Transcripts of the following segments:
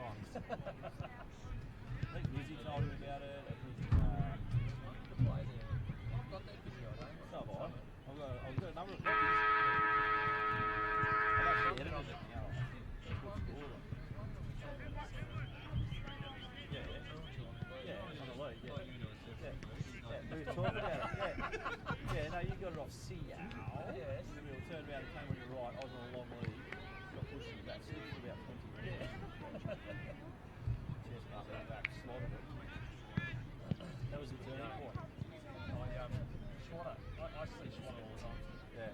times. I think Lizzie told him about it. I've got that video, don't I? So have I. I've got a number of copies. I've actually edited it now. Yeah, on the lead, yeah. We were talking about it, yeah, no, you got it off Seow. Yes. And then we all turned around and came on your right. I was on a long lead. Got pushed in the back, slipped for about 20 minutes. Chest up and back, slotted it. That was the turning point. Schwatter. I see Schwatter all the time. Yeah.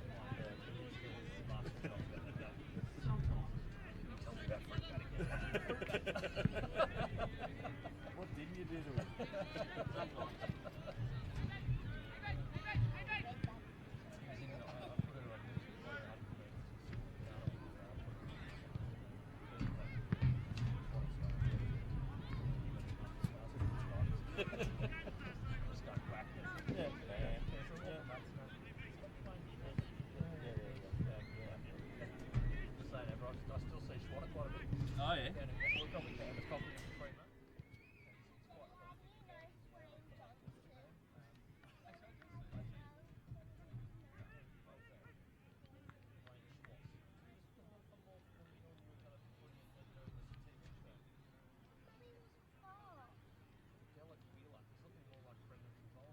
What didn't you do to him? I still see Schwatter quite a bit. Oh, yeah? We'll probably have a copy of the free, mate.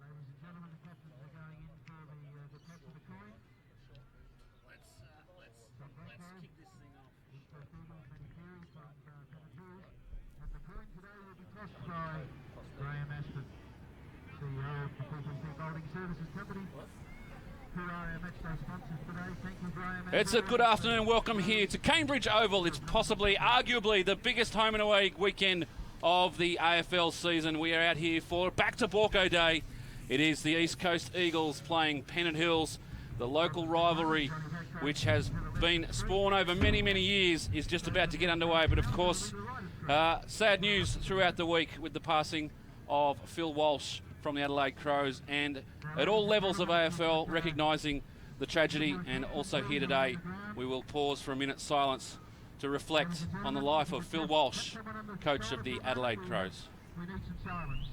Ladies and gentlemen, the captains are going in for the toss of the coin. Let's kick this thing off. And the coin today will be tossed by Graham Ashton, CEO of the PPC Bowling Services Company, who are our matchday sponsors today. Thank you, Graham. It's a good afternoon. Welcome here to Kanebridge Oval. It's possibly, arguably, the biggest home and away weekend of the AFL season. We are out here for back to Baulko Day. It is the East Coast Eagles playing Pennant Hills. The local rivalry, which has been spawned over many, many years, is just about to get underway. But of course, sad news throughout the week with the passing of Phil Walsh from the Adelaide Crows, and at all levels of AFL recognising the tragedy. And also here today, we will pause for a minute's silence to reflect on the life of Phil Walsh, coach of the Adelaide Crows. We need some silence.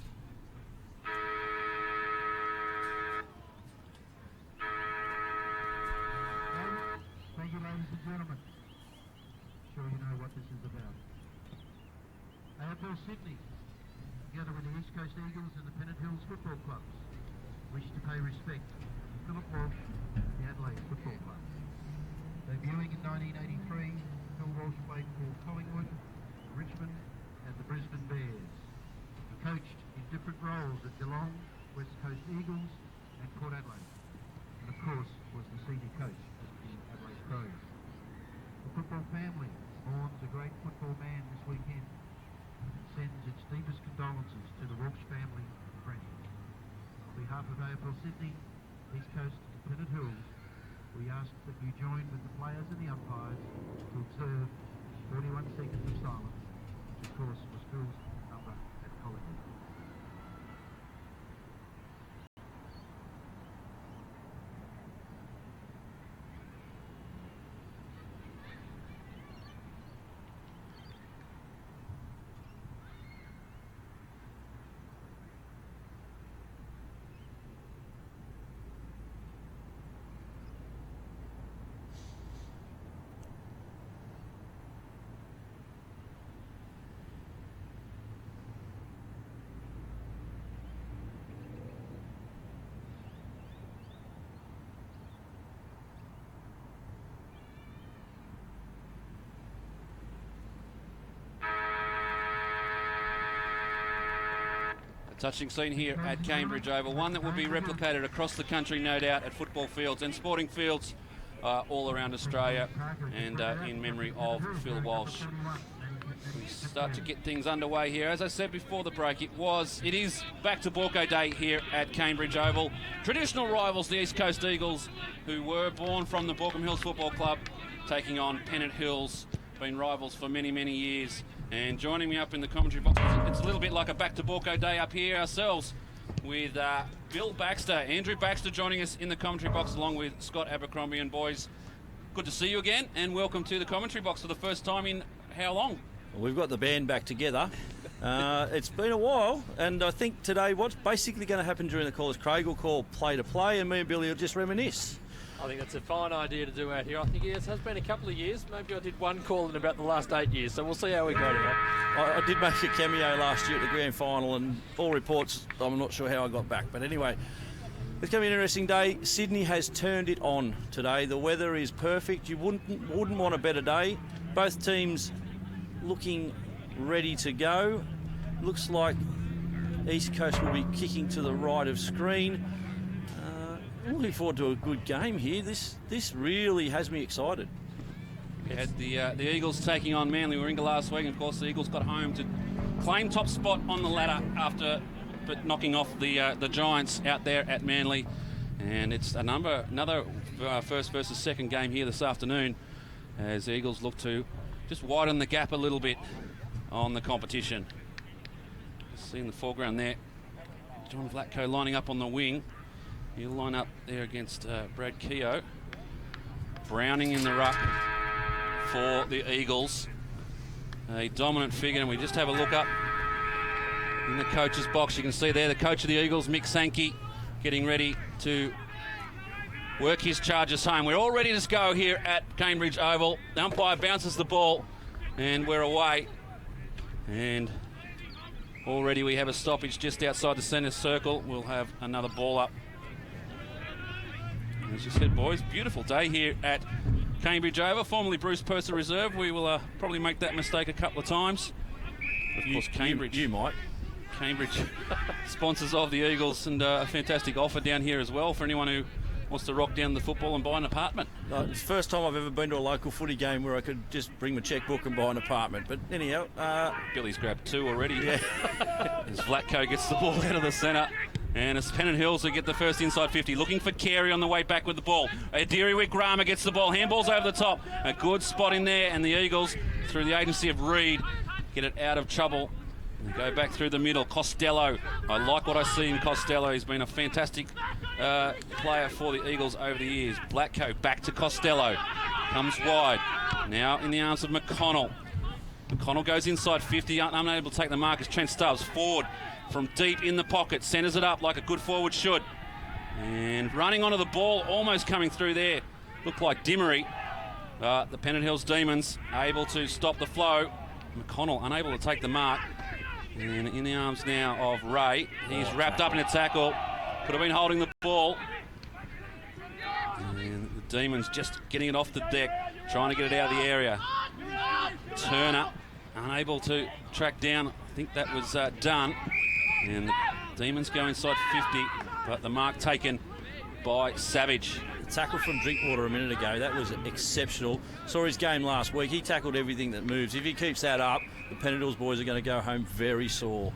Thank you, ladies and gentlemen. Sure you know what this is about. AFL Sydney, together with the East Coast Eagles and the Pennant Hills Football Clubs, wish to pay respect to Philip Walsh, the Adelaide Football Club. Debuting in 1983, Phil Walsh played for Collingwood, Richmond and the Brisbane Bears. He coached in different roles at Geelong, West Coast Eagles and Port Adelaide, and of course was the senior coach of the Adelaide Crows. The football family mourns a great football man this weekend and sends its deepest condolences to the Walsh family and friends. On behalf of AFL Sydney, East Coast and Pennant Hills, we ask that you join with the players and the umpires to observe 41 seconds of silence, which of course was Phil's number at Collingwood. Touching scene here at Kanebridge Oval, one that will be replicated across the country, no doubt, at football fields and sporting fields all around Australia, and in memory of Phil Walsh. We start to get things underway here. As I said before the break, it is back to Baulko Day here at Kanebridge Oval. Traditional rivals, the East Coast Eagles, who were born from the Baulkham Hills Football Club, taking on Pennant Hills, been rivals for many, many years. And joining me up in the commentary box, it's a little bit like a back to Baulko Day up here ourselves, with Bill Baxter, Andrew Baxter joining us in the commentary box along with Scott Abercrombie. And boys, good to see you again, and welcome to the commentary box for the first time in how long? We've got the band back together. It's been a while, and I think today what's basically going to happen during the call is Craig will call play to play, and me and Billy will just reminisce. I think that's a fine idea to do out here. I think it has been a couple of years. Maybe I did one call in about the last 8 years, so we'll see how we go today. I did make a cameo last year at the grand final, and all reports, I'm not sure how I got back. But anyway, it's going to be an interesting day. Sydney has turned it on today. The weather is perfect. You wouldn't want a better day. Both teams looking ready to go. Looks like East Coast will be kicking to the right of screen. I'm looking forward to a good game here. This really has me excited. We had the Eagles taking on Manly Warringah last week, and of course the Eagles got home to claim top spot on the ladder after knocking off the Giants out there at Manly. And it's another first versus second game here this afternoon, as the Eagles look to just widen the gap a little bit on the competition. See in the foreground there, John Baulko lining up on the wing. He'll line up there against Brad Keogh. Browning in the ruck for the Eagles. A dominant figure, and we just have a look up in the coach's box. You can see there the coach of the Eagles, Mick Sankey, getting ready to work his charges home. We're all ready to go here at Kanebridge Oval. The umpire bounces the ball, and we're away. And already we have a stoppage just outside the centre circle. We'll have another ball up. As you said, boys, beautiful day here at Kanebridge Oval, formerly Bruce Purser Reserve. We will probably make that mistake a couple of times. Of course, Kanebridge. You might. Kanebridge, sponsors of the Eagles, and a fantastic offer down here as well for anyone who wants to rock down the football and buy an apartment. It's the first time I've ever been to a local footy game where I could just bring my checkbook and buy an apartment. But anyhow... Billy's grabbed two already. Yeah. As Baulko gets the ball out of the centre. And it's Pennant Hills who get the first inside 50. Looking for Carey on the way back with the ball. Adiriwick Grama gets the ball. Handball's over the top. A good spot in there. And the Eagles, through the agency of Reed, get it out of trouble. And they go back through the middle. Costello. I like what I see in Costello. He's been a fantastic player for the Eagles over the years. Baulko back to Costello. Comes wide. Now in the arms of McConnell. McConnell goes inside 50. Unable to take the mark as Trent Stubbs. Forward. From deep in the pocket, centres it up like a good forward should. And running onto the ball, almost coming through there. Looked like Dimmery. The Pennant Hills Demons able to stop the flow. McConnell unable to take the mark. And in the arms now of Ray. He's wrapped up in a tackle. Could have been holding the ball. And the Demons just getting it off the deck, trying to get it out of the area. Turner unable to track down. I think that was done. And the Demons go inside 50, but the mark taken by Savage. The tackle from Drinkwater a minute ago, that was exceptional. Saw his game last week. He tackled everything that moves. If he keeps that up, the Pennant Hills boys are going to go home very sore.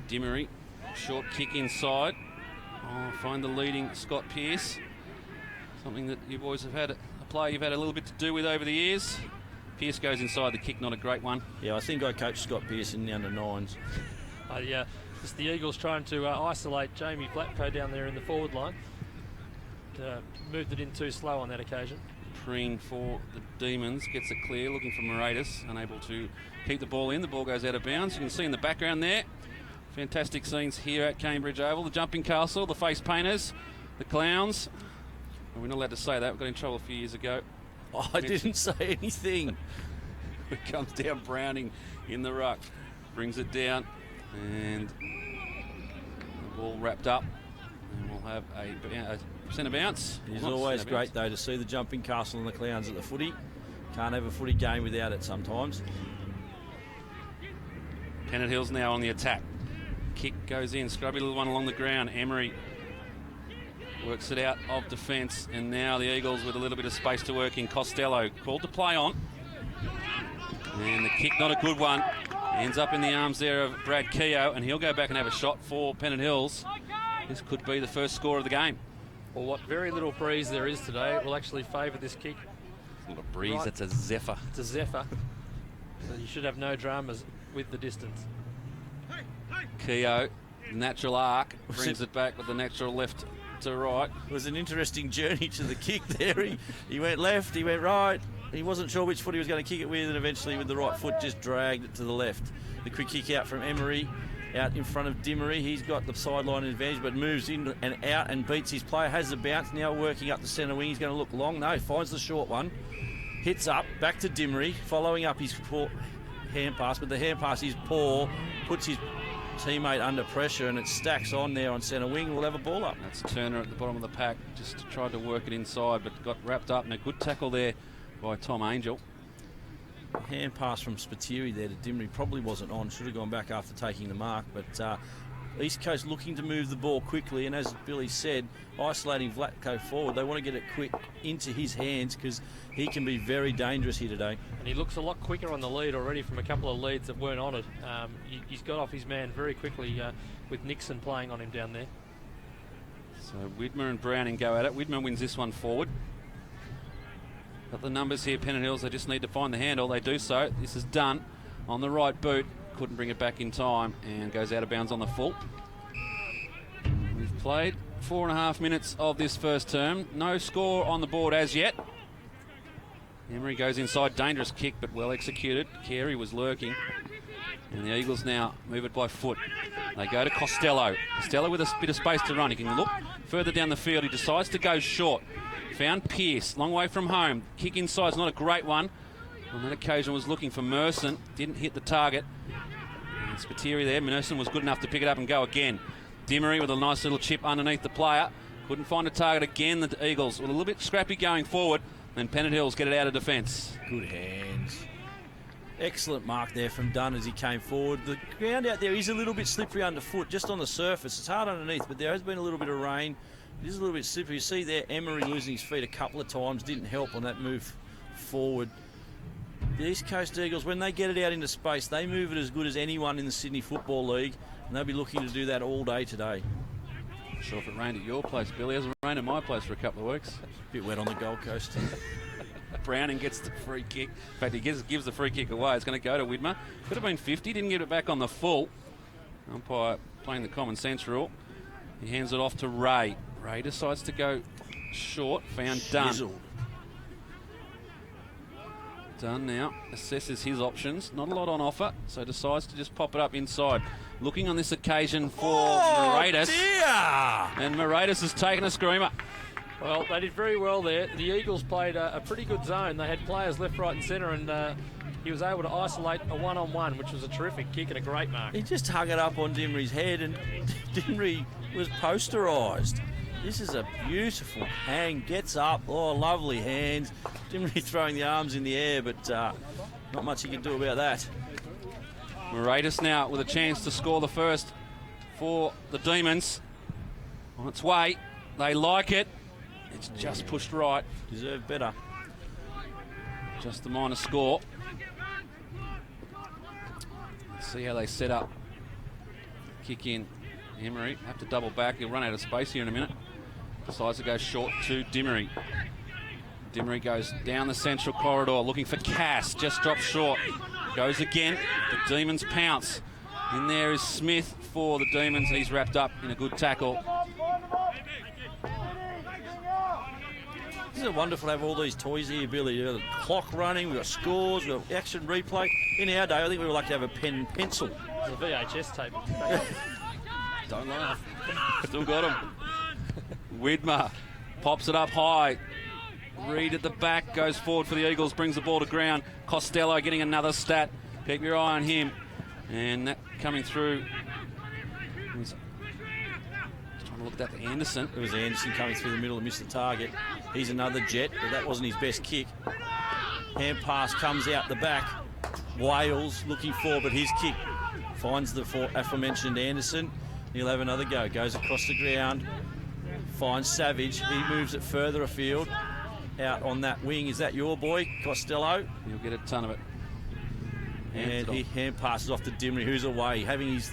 Dimmery, short kick inside. Oh, find the leading Scott Pearce. Something that you boys have had, a player you've had a little bit to do with over the years. Pearce goes inside the kick, not a great one. Yeah, I think I coached Scott Pearce in the under-9s. It's the Eagles trying to isolate Jamie Baulko down there in the forward line. Moved it in too slow on that occasion. Preen for the Demons, gets it clear, looking for Moratis, unable to keep the ball in. The ball goes out of bounds. You can see in the background there, fantastic scenes here at Kanebridge Oval. The jumping castle, the face painters, the clowns. Well, we're not allowed to say that. We got in trouble a few years ago. Oh, I didn't say anything. It comes down Browning in the ruck. Brings it down. And the ball wrapped up, and we'll have a centre bounce. It's always great though to see the jumping castle and the clowns at the footy. Can't have a footy game without it sometimes. Pennant Hills now on the attack. Kick goes in, scrubby little one along the ground. Emery works it out of defence, and now the Eagles with a little bit of space to work in. Costello called to play on, and the kick not a good one. Ends up in the arms there of Brad Keogh, and he'll go back and have a shot for Pennant Hills. This could be the first score of the game. Well, what very little breeze there is today will actually favour this kick. It's not a breeze, it's a zephyr. It's a zephyr. So you should have no dramas with the distance. Keogh, natural arc, brings it back with the natural left to right. It was an interesting journey to the kick there. He went left, he went right, He wasn't sure which foot he was going to kick it with, and eventually with the right foot just dragged it to the left. The quick kick out from Emery, out in front of Dimmery. He's got the sideline advantage, but moves in and out and beats his player. Has the bounce, now working up the centre wing. He's going to look long. No, finds the short one. Hits up, back to Dimmery, following up his hand pass, but the hand pass is poor, puts his teammate under pressure, and it stacks on there on centre wing. We'll have a ball up. That's Turner at the bottom of the pack, just tried to work it inside, but got wrapped up, and a good tackle there by Tom Angel. Hand pass from Spiteri there to Dimmery probably wasn't on. Should have gone back after taking the mark. But East Coast looking to move the ball quickly, and as Billy said, isolating Baulko forward. They want to get it quick into his hands because he can be very dangerous here today. And he looks a lot quicker on the lead already from a couple of leads that weren't on it. He's got off his man very quickly with Nixon playing on him down there. So Widmer and Browning go at it. Widmer wins this one forward. Got the numbers here, Pennant Hills. They just need to find the handle. They do so. This is done on the right boot. Couldn't bring it back in time and goes out of bounds on the full. We've played 4.5 minutes of this first term. No score on the board as yet. Emery goes inside. Dangerous kick, but well executed. Carey was lurking. And the Eagles now move it by foot. They go to Costello. Costello with a bit of space to run. He can look further down the field. He decides to go short. Found Pearce, long way from home. Kick inside is not a great one. On that occasion was looking for Merson. Didn't hit the target. And Spiteri there. Merson was good enough to pick it up and go again. Dimmery with a nice little chip underneath the player. Couldn't find a target again. The Eagles with a little bit scrappy going forward. And Pennant Hills get it out of defence. Good hands. Excellent mark there from Dunn as he came forward. The ground out there is a little bit slippery underfoot, just on the surface. It's hard underneath, but there has been a little bit of rain. It is a little bit slippery. You see there, Emery losing his feet a couple of times. Didn't help on that move forward. The East Coast Eagles, when they get it out into space, they move it as good as anyone in the Sydney Football League, and they'll be looking to do that all day today. Not sure if it rained at your place, Billy. It hasn't rained at my place for a couple of weeks. A bit wet on the Gold Coast. Browning gets the free kick. In fact, he gives the free kick away. It's going to go to Widmer. Could have been 50. Didn't get it back on the full. Umpire playing the common sense rule. He hands it off to Ray. Ray decides to go short. Found Dunn. Dunn now assesses his options. Not a lot on offer, so decides to just pop it up inside. Looking on this occasion for Moratis. And Moratis has taken a screamer. Well, they did very well there. The Eagles played a pretty good zone. They had players left, right and centre, and he was able to isolate a one-on-one, which was a terrific kick and a great mark. He just hung it up on Dimmery's head, and Dimmery was posterised. This is a beautiful hang. Gets up. Oh, lovely hands. Dimmery throwing the arms in the air, but not much he can do about that. Moratis now with a chance to score the first for the Demons. On its way. They like it. It's just pushed right. Deserve better. Just the minor score. Let's see how they set up. Kick in. Emery have to double back. He'll run out of space here in a minute. Decides to go short to Dimmery. Dimmery goes down the central corridor looking for Cass. Just drops short. Goes again. The Demons pounce. In there is Smith for the Demons. He's wrapped up in a good tackle. Isn't it wonderful to have all these toys here, Billy? You've got the clock running, we've got scores, we've got action replay. In our day, I think we would like to have a pen and pencil. The VHS tape. Don't laugh. Still got him. Widmer pops it up high. Reed at the back, goes forward for the Eagles, brings the ball to ground. Costello getting another stat. Keep your eye on him. And that coming through. He's trying to look at that for Anderson. It was Anderson coming through the middle and missed the target. He's another jet, but that wasn't his best kick. Hand pass comes out the back. Wales looking for, but his kick finds the aforementioned Anderson. He'll have another go. Goes across the ground. Finds Savage. He moves it further afield. Out on that wing. Is that your boy, Costello? He'll get a ton of it. And he hand passes off to Dimmery, who's away, having his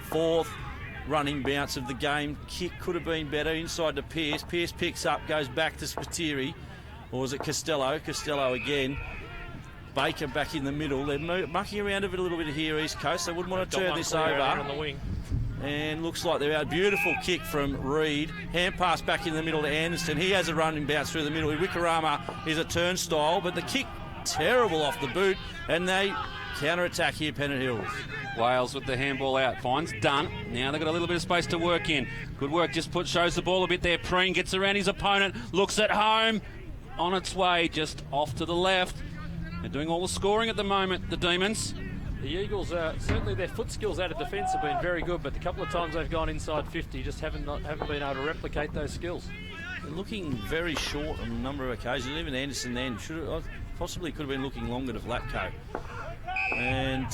fourth running bounce of the game. Kick could have been better inside to Pearce. Pearce picks up, goes back to Spiteri. Or was it Costello? Costello again. Baker back in the middle. They're mucking around a little bit here, East Coast. They wouldn't want to turn this over. On the wing. And looks like they're out. Beautiful kick from Reed. Hand pass back in the middle to Anderson. He has a running bounce through the middle. Wikarama is a turnstile, but the kick terrible off the boot, and they counter-attack here, Pennant Hills. Wales with the handball out. Finds Dunn. Now they've got a little bit of space to work in. Good work. Just shows the ball a bit there. Preen gets around his opponent. Looks at home. On its way, just off to the left. They're doing all the scoring at the moment, the Demons. The Eagles, certainly their foot skills out of defence have been very good, but the couple of times they've gone inside 50 just haven't been able to replicate those skills. They're looking very short on a number of occasions. Even Anderson then possibly could have been looking longer to Vlatko. And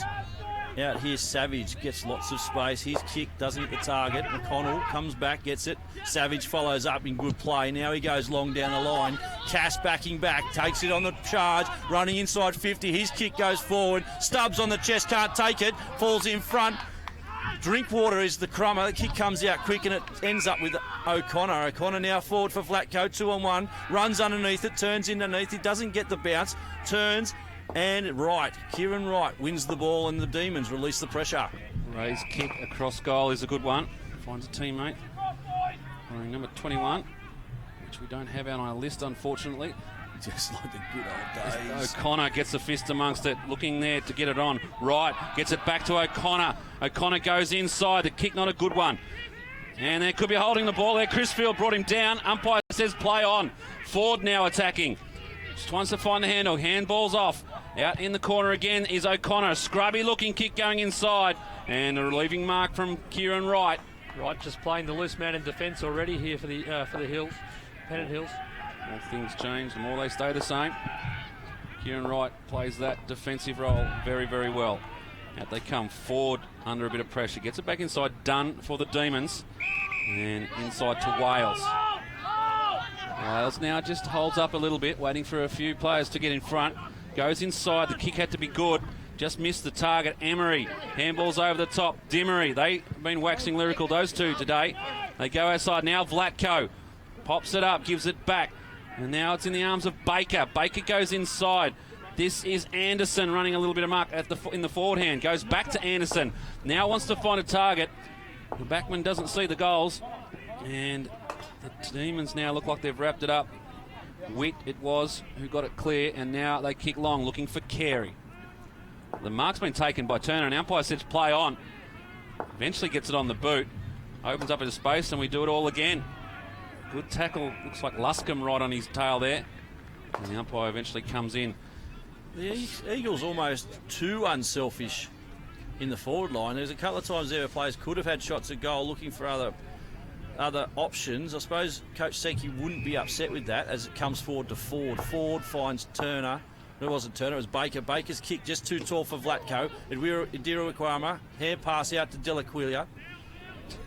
out here, Savage gets lots of space. His kick doesn't hit the target. McConnell comes back, gets it. Savage follows up in good play. Now he goes long down the line. Cass backing back, takes it on the charge, running inside 50. His kick goes forward. Stubbs on the chest, can't take it. Falls in front. Drinkwater is the crummer. The kick comes out quick and it ends up with O'Connor. O'Connor now forward for Vlatko, 2-on-1. Runs underneath it, turns underneath. He doesn't get the bounce. Turns. And Kieran Wright wins the ball and the Demons release the pressure. Ray's kick across goal is a good one. Finds a teammate. Wearing number 21, which we don't have on our list, unfortunately. Just like the good old days. O'Connor gets a fist amongst it, looking there to get it on. Wright gets it back to O'Connor. O'Connor goes inside. The kick not a good one. And there could be holding the ball there. Crisfield brought him down. Umpire says play on. Ford now attacking. Just wants to find the handle. Handball's off. Out in the corner again is O'Connor. Scrubby looking kick going inside. And a relieving mark from Kieran Wright. Wright just playing the loose man in defence already here for the Hills, Pennant Hills. More things change, the more they stay the same. Kieran Wright plays that defensive role very, very well. Out they come. Ford under a bit of pressure. Gets it back inside. Dunn for the Demons. And inside to Wales. Wales now just holds up a little bit, waiting for a few players to get in front. Goes inside. The kick had to be good. Just missed the target. Emery. Handball's over the top. Dimmery. They've been waxing lyrical, those two today. They go outside. Now Vlatko pops it up, gives it back. And now it's in the arms of Baker. Baker goes inside. This is Anderson running a little bit of mark in the forward hand. Goes back to Anderson. Now wants to find a target. The backman doesn't see the goals. And the Demons now look like they've wrapped it up. Witt it was who got it clear, and now they kick long looking for Carey. The mark's been taken by Turner, and umpire says play on. Eventually gets it on the boot. Opens up into space, and we do it all again. Good tackle. Looks like Luscombe right on his tail there. And the umpire eventually comes in. The Eagles almost too unselfish in the forward line. There's a couple of times there where players could have had shots at goal looking for other options. I suppose Coach Sankey wouldn't be upset with that as it comes forward to Ford. Ford finds Turner. It wasn't Turner, it was Baker. Baker's kick just too tall for Vlatko. Idira Ikwama, hand pass out to Delaquila.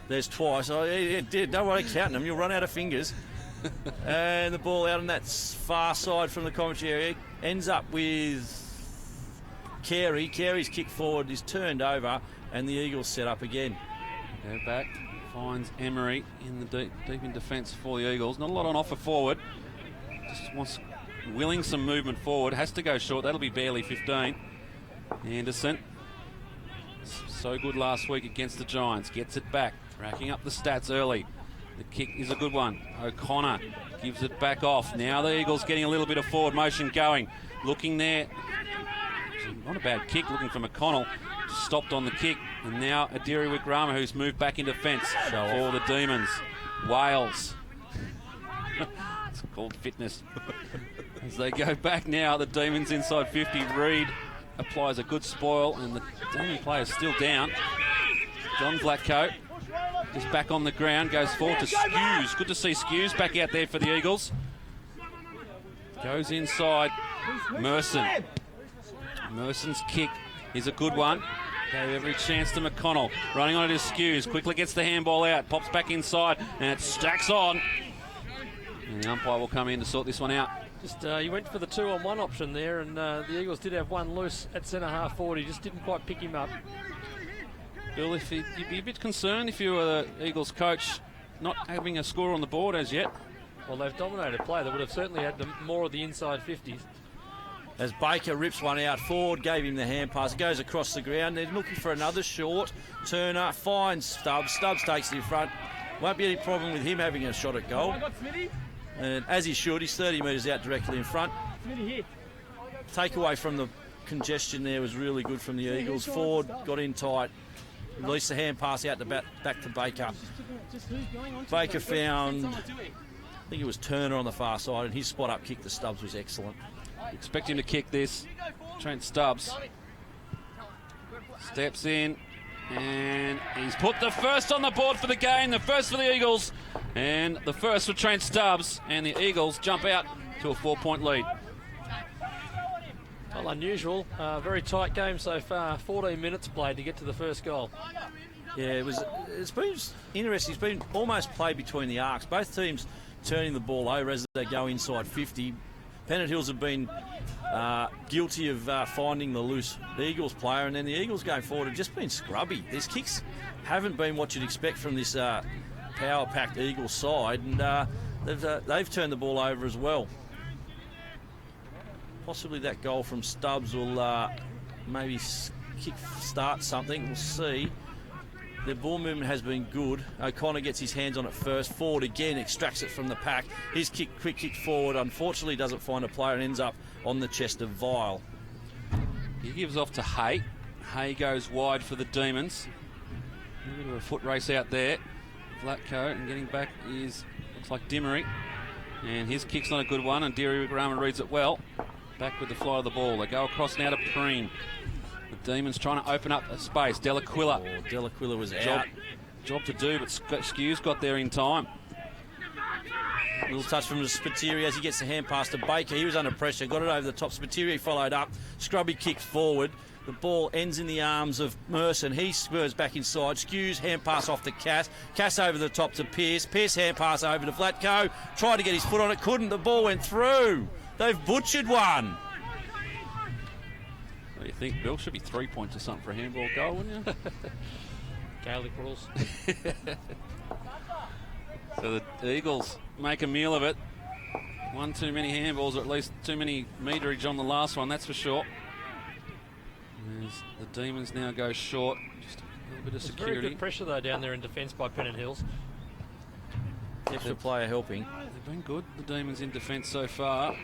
There's twice. Oh, yeah, don't worry counting them, you'll run out of fingers. And the ball out on that far side from the commentary area ends up with Carey. Carey's kick forward is turned over and the Eagles set up again. Go back, finds Emery in the deep in defence for the Eagles. Not a lot on offer forward. Just wants willing some movement forward. Has to go short. That'll be barely 15. Anderson, so good last week against the Giants. Gets it back, racking up the stats early. The kick is a good one. O'Connor gives it back off. Now the Eagles getting a little bit of forward motion going. Looking there. Not a bad kick, looking for McConnell. Stopped on the kick. And now Adiri Wikrama, who's moved back into fence for the Demons. Wales. It's called fitness. As they go back now, the Demons inside 50. Reed applies a good spoil, and the Demon player's still down. John Vlatko just back on the ground, goes forward to Skews. Good to see Skews back out there for the Eagles. Goes inside. Merson. Merson's kick is a good one. Gave every chance to McConnell. Running on it is Skews. Quickly gets the handball out. Pops back inside, and it stacks on. And the umpire will come in to sort this one out. Just you went for the 2-on-1 option there, and the Eagles did have one loose at centre half forward. He just didn't quite pick him up. Bill, if you'd be a bit concerned if you were the Eagles coach not having a score on the board as yet. Well, they've dominated play. They would have certainly had more of the inside 50s. as Baker rips one out. Ford gave him the hand pass. It goes across the ground. They're looking for another short. Turner finds Stubbs. Stubbs takes it in front. Won't be any problem with him having a shot at goal. And as he should, he's 30 metres out directly in front. Takeaway from the congestion there was really good from the Eagles. Ford got in tight. Released the hand pass out to back to Baker. Baker found, I think it was Turner on the far side, and his spot up kick to Stubbs was excellent. Expect him to kick this. Trent Stubbs steps in, and he's put the first on the board for the game, the first for the Eagles, and the first for Trent Stubbs, and the Eagles jump out to a 4-point lead. Well, unusual. Very tight game so far. 14 minutes played to get to the first goal. Yeah, it's been interesting. It's been almost played between the arcs. Both teams turning the ball over as they go inside 50. Pennant Hills have been guilty of finding the loose Eagles player, and then the Eagles going forward have just been scrubby. These kicks haven't been what you'd expect from this power-packed Eagles side, and they've turned the ball over as well. Possibly that goal from Stubbs will maybe start something. We'll see. The ball movement has been good. O'Connor gets his hands on it first. Ford again extracts it from the pack. His quick kick forward, unfortunately doesn't find a player and ends up on the chest of Vile. He gives off to Hay. Hay goes wide for the Demons. A bit of a foot race out there. Vlatko, and getting back is, looks like Dimmery. And his kick's not a good one, and Deary Rama reads it well. Back with the fly of the ball. They go across now to Preen. The Demons trying to open up a space. Delaquila. Oh, Delaquila was out. Job to do, but Skew's got there in time. A little touch from Spiteri as he gets the hand pass to Baker. He was under pressure, got it over the top. Spiteri followed up. Scrubby kicked forward. The ball ends in the arms of Merson. He spurs back inside. Skew's hand pass off to Cass. Cass over the top to Pearce. Pearce hand pass over to Vlatko. Tried to get his foot on it, couldn't. The ball went through. They've butchered one. What do you think, Bill? Should be 3 points or something for a handball goal, wouldn't you? Gaelic rules. So the Eagles make a meal of it. One too many handballs, or at least too many meterage on the last one, that's for sure. As the Demons now go short. Just a little bit of security. Very good pressure, though, down there in defence by Pennant Hills. Extra player helping. They've been good, the Demons in defence so far.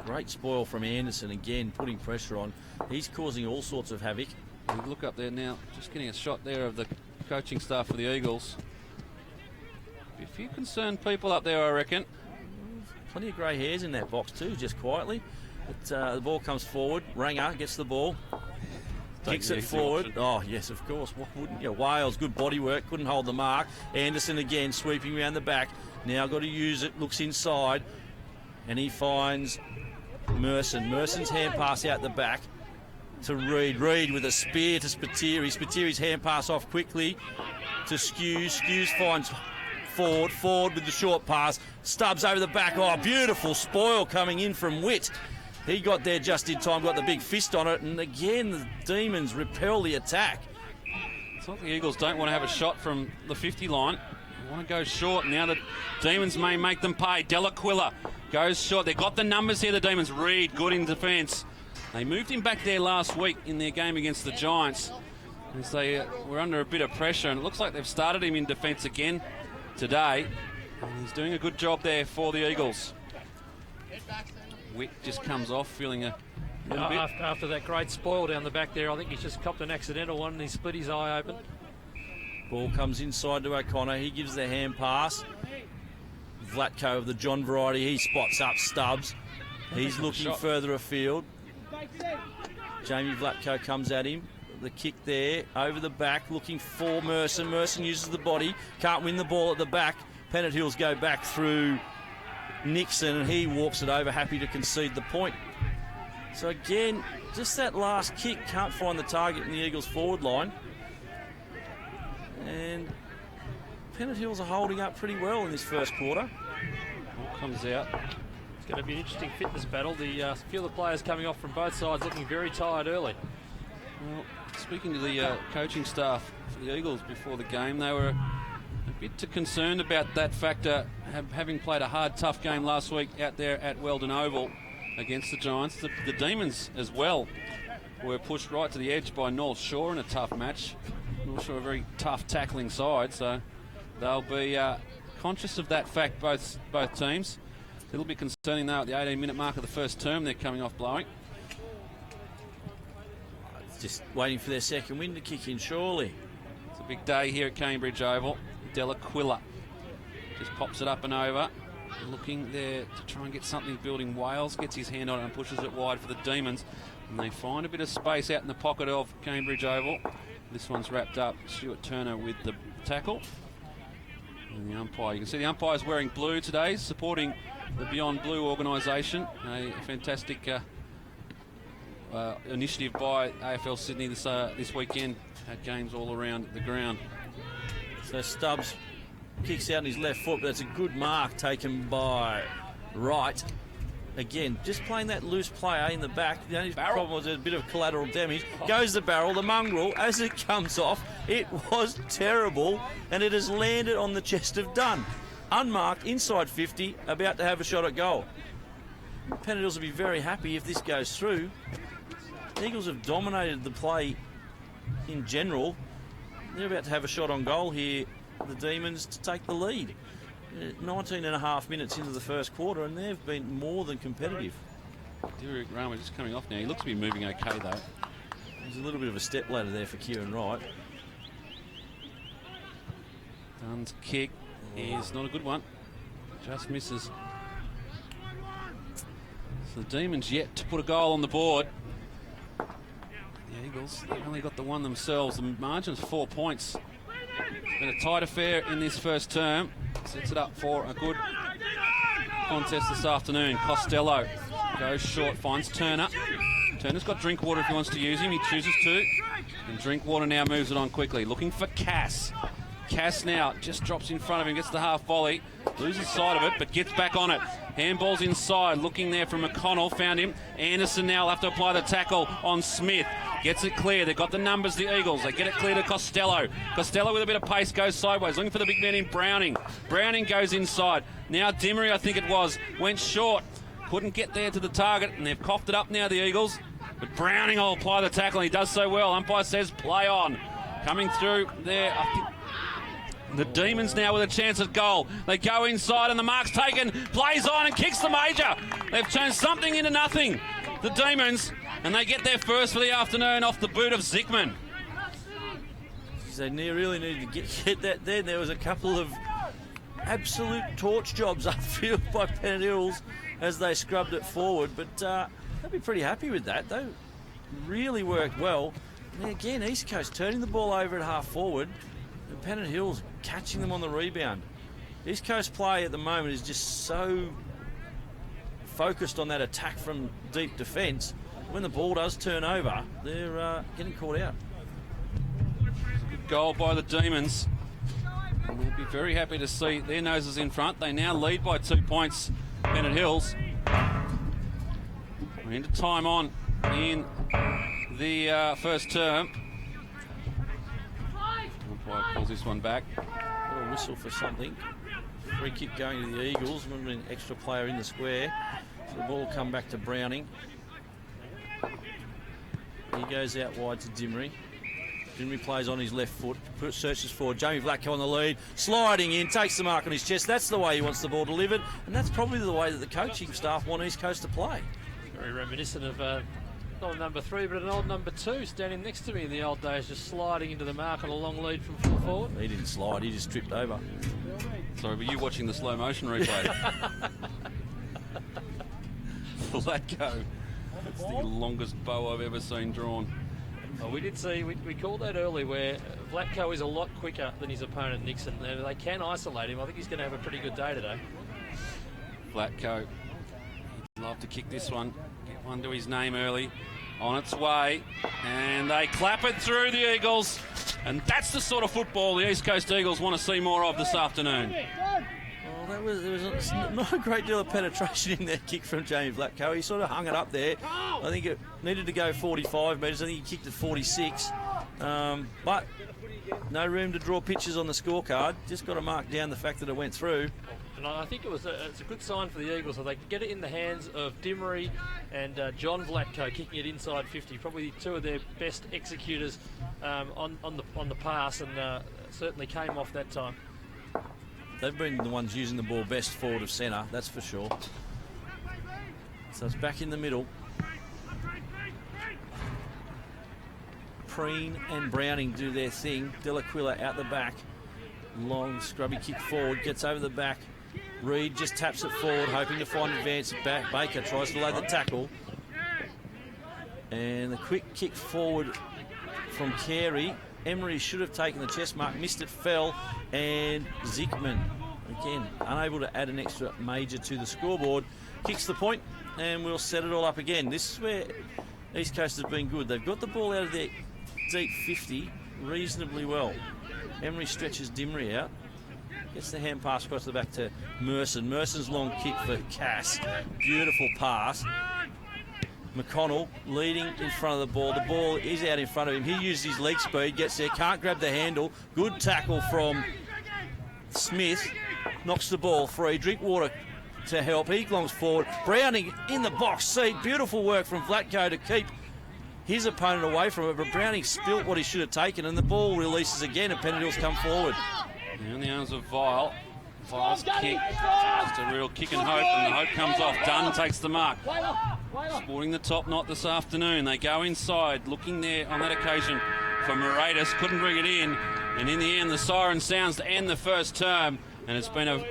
Great spoil from Anderson again, putting pressure on. He's causing all sorts of havoc. We look up there now, just getting a shot there of the coaching staff for the Eagles. A few concerned people up there, I reckon. Plenty of grey hairs in that box too, just quietly. But the ball comes forward. Ranger gets the ball. Kicks it forward. Option. Oh, yes, of course. What wouldn't you? Wales, good body work. Couldn't hold the mark. Anderson again, sweeping around the back. Now got to use it. Looks inside. And he finds Merson. Merson's hand pass out the back to Reed. Reed with a spear to Spiteri. Spiteri's hand pass off quickly to Skews. Skews finds Ford. Ford with the short pass. Stubbs over the back. Oh, beautiful spoil coming in from Witt. He got there just in time, got the big fist on it, and again the Demons repel the attack. It's like the Eagles don't want to have a shot from the 50 line. They want to go short. Now the Demons may make them pay. Delaquila goes short. They've got the numbers here, the Demons. Reed, good in defence. They moved him back there last week in their game against the Giants, as they were under a bit of pressure, and it looks like they've started him in defence again today. And he's doing a good job there for the Eagles. Witt just comes off feeling a little bit. After that great spoil down the back there, I think he's just copped an accidental one and he split his eye open. Ball comes inside to O'Connor. He gives the hand pass. Vlatko of the John variety. He spots up Stubbs. He's looking further afield. Jamie Vlatko comes at him. The kick there over the back, looking for Merson. Merson uses the body. Can't win the ball at the back. Pennant Hills go back through Nixon, and he walks it over, happy to concede the point. So again, just that last kick, can't find the target in the Eagles forward line. And Pennant Hills are holding up pretty well in this first quarter. Ball comes out. It's going to be an interesting fitness battle. The few of the players coming off from both sides looking very tired early. Well, speaking to the coaching staff for the Eagles before the game, they were a bit concerned about that factor, having played a hard, tough game last week out there at Weldon Oval. against the Giants. The Demons as well were pushed right to the edge by North Shore in a tough match. North Shore a very tough tackling side, so they'll be conscious of that fact, both teams. A little bit concerning though at the 18-minute mark of the first term, they're coming off blowing. Just waiting for their second win to kick in, surely. It's a big day here at Kanebridge Oval. Delaquila just pops it up and over. Looking there to try and get something building. Wales gets his hand on it and pushes it wide for the Demons. And they find a bit of space out in the pocket of Kanebridge Oval. This one's wrapped up. Stuart Turner with the tackle. And the umpire, you can see the umpire's wearing blue today, supporting the Beyond Blue organisation. A fantastic initiative by AFL Sydney this weekend. Had games all around the ground. So Stubbs kicks out in his left foot, but it's a good mark taken by Wright. Again, just playing that loose play in the back. The only problem was a bit of collateral damage. Goes the barrel, the mongrel, as it comes off, it was terrible, and it has landed on the chest of Dunn. Unmarked, inside 50, about to have a shot at goal. Pennant Hills will be very happy if this goes through. The Eagles have dominated the play in general. They're about to have a shot on goal here, the Demons, to take the lead. 19 and a half minutes into the first quarter, and they've been more than competitive. Derek Rama just coming off now. He looks to be moving okay, though. There's a little bit of a step ladder there for Kieran Wright. Dunn's kick is not a good one. Just misses. So the Demons yet to put a goal on the board. The Eagles, they've only got the one themselves. The margin's 4 points. It's been a tight affair in this first term. Sets it up for a good contest this afternoon. Costello goes short, finds Turner. Turner's got Drinkwater if he wants to use him. He chooses to. And Drinkwater now moves it on quickly. Looking for Cass. Cass now just drops in front of him, gets the half volley. Loses sight of it, but gets back on it. Handball's inside. Looking there from McConnell. Found him. Anderson now will have to apply the tackle on Smith. Gets it clear. They've got the numbers, the Eagles. They get it clear to Costello. Costello with a bit of pace goes sideways. Looking for the big man in Browning. Browning goes inside. Now Dimery, I think it was, went short. Couldn't get there to the target, and they've coughed it up now, the Eagles. But Browning will apply the tackle, and he does so well. Umpire says play on. Coming through there, I think the Demons now with a chance at goal. They go inside, and the mark's taken. Plays on and kicks the major. They've turned something into nothing, the Demons. And they get their first for the afternoon off the boot of Zickman. They really needed to get that there. There was a couple of absolute torch jobs upfield by Pennant Hills as they scrubbed it forward. But they'll be pretty happy with that. They really worked well. And again, East Coast turning the ball over at half forward. And Pennant Hills catching them on the rebound. East Coast play at the moment is just so focused on that attack from deep defence. When the ball does turn over, they're getting caught out. Good goal by the Demons. And they'll be very happy to see their noses in front. They now lead by 2 points, Pennant Hills. We're into time on in the first term. Umpire pulls this one back. A whistle for something. Free kick going to the Eagles. Remember, an extra player in the square. So the ball will come back to Browning. He goes out wide to Dimery. Dimery plays on his left foot, searches forward. Jamie Vlatko on the lead, sliding in, takes the mark on his chest. That's the way he wants the ball delivered, and that's probably the way that the coaching staff want East Coast to play. Very reminiscent of not a number 3, but an old number 2 standing next to me in the old days, just sliding into the mark on a long lead from full forward. He didn't slide, he just tripped over. Sorry, were you watching the slow motion replay? Vlatko. It's the longest bow I've ever seen drawn. Well, we did see, we called that early, where Vlatko is a lot quicker than his opponent Nixon. They can isolate him. I think he's going to have a pretty good day today. Vlatko, he'd love to kick this one, get one to his name early. On its way, and they clap it through, the Eagles. And that's the sort of football the East Coast Eagles want to see more of this afternoon. Well, there was not a great deal of penetration in that kick from Jamie Vlatko. He sort of hung it up there. I think it needed to go 45 metres. I think he kicked at 46. But no room to draw pictures on the scorecard. Just got to mark down the fact that it went through. And I think it's a good sign for the Eagles that they can get it in the hands of Dimmery and John Vlatko kicking it inside 50. Probably two of their best executors on the pass, and certainly came off that time. They've been the ones using the ball best forward of centre, that's for sure. So it's back in the middle. Preen and Browning do their thing. Delaquila out the back. Long scrubby kick forward, gets over the back. Reed just taps it forward, hoping to find advance back. Baker tries to lay the tackle. And the quick kick forward from Carey. Emery should have taken the chest mark, missed it, fell. And Zickman, again, unable to add an extra major to the scoreboard, kicks the point, and we'll set it all up again. This is where East Coast has been good. They've got the ball out of their deep 50 reasonably well. Emery stretches Dimmery out. Gets the hand pass across the back to Merson. Merson's long kick for Cass. Beautiful pass. McConnell leading in front of the ball. The ball is out in front of him. He uses his leg speed, gets there, can't grab the handle. Good tackle from Smith. Knocks the ball free. Drinkwater to help. He longs forward. Browning in the box seat. Beautiful work from Vlatko to keep his opponent away from it, but Browning spilt what he should have taken, and the ball releases again, and Pennant Hills come forward. In the arms of Vile. Vile's kick, just a real kick and hope, and the hope comes off. Dunn takes the mark. Sporting the top knot this afternoon. They go inside, looking there on that occasion for Moratis. Couldn't bring it in, and in the end, the siren sounds to end the first term, and it's been a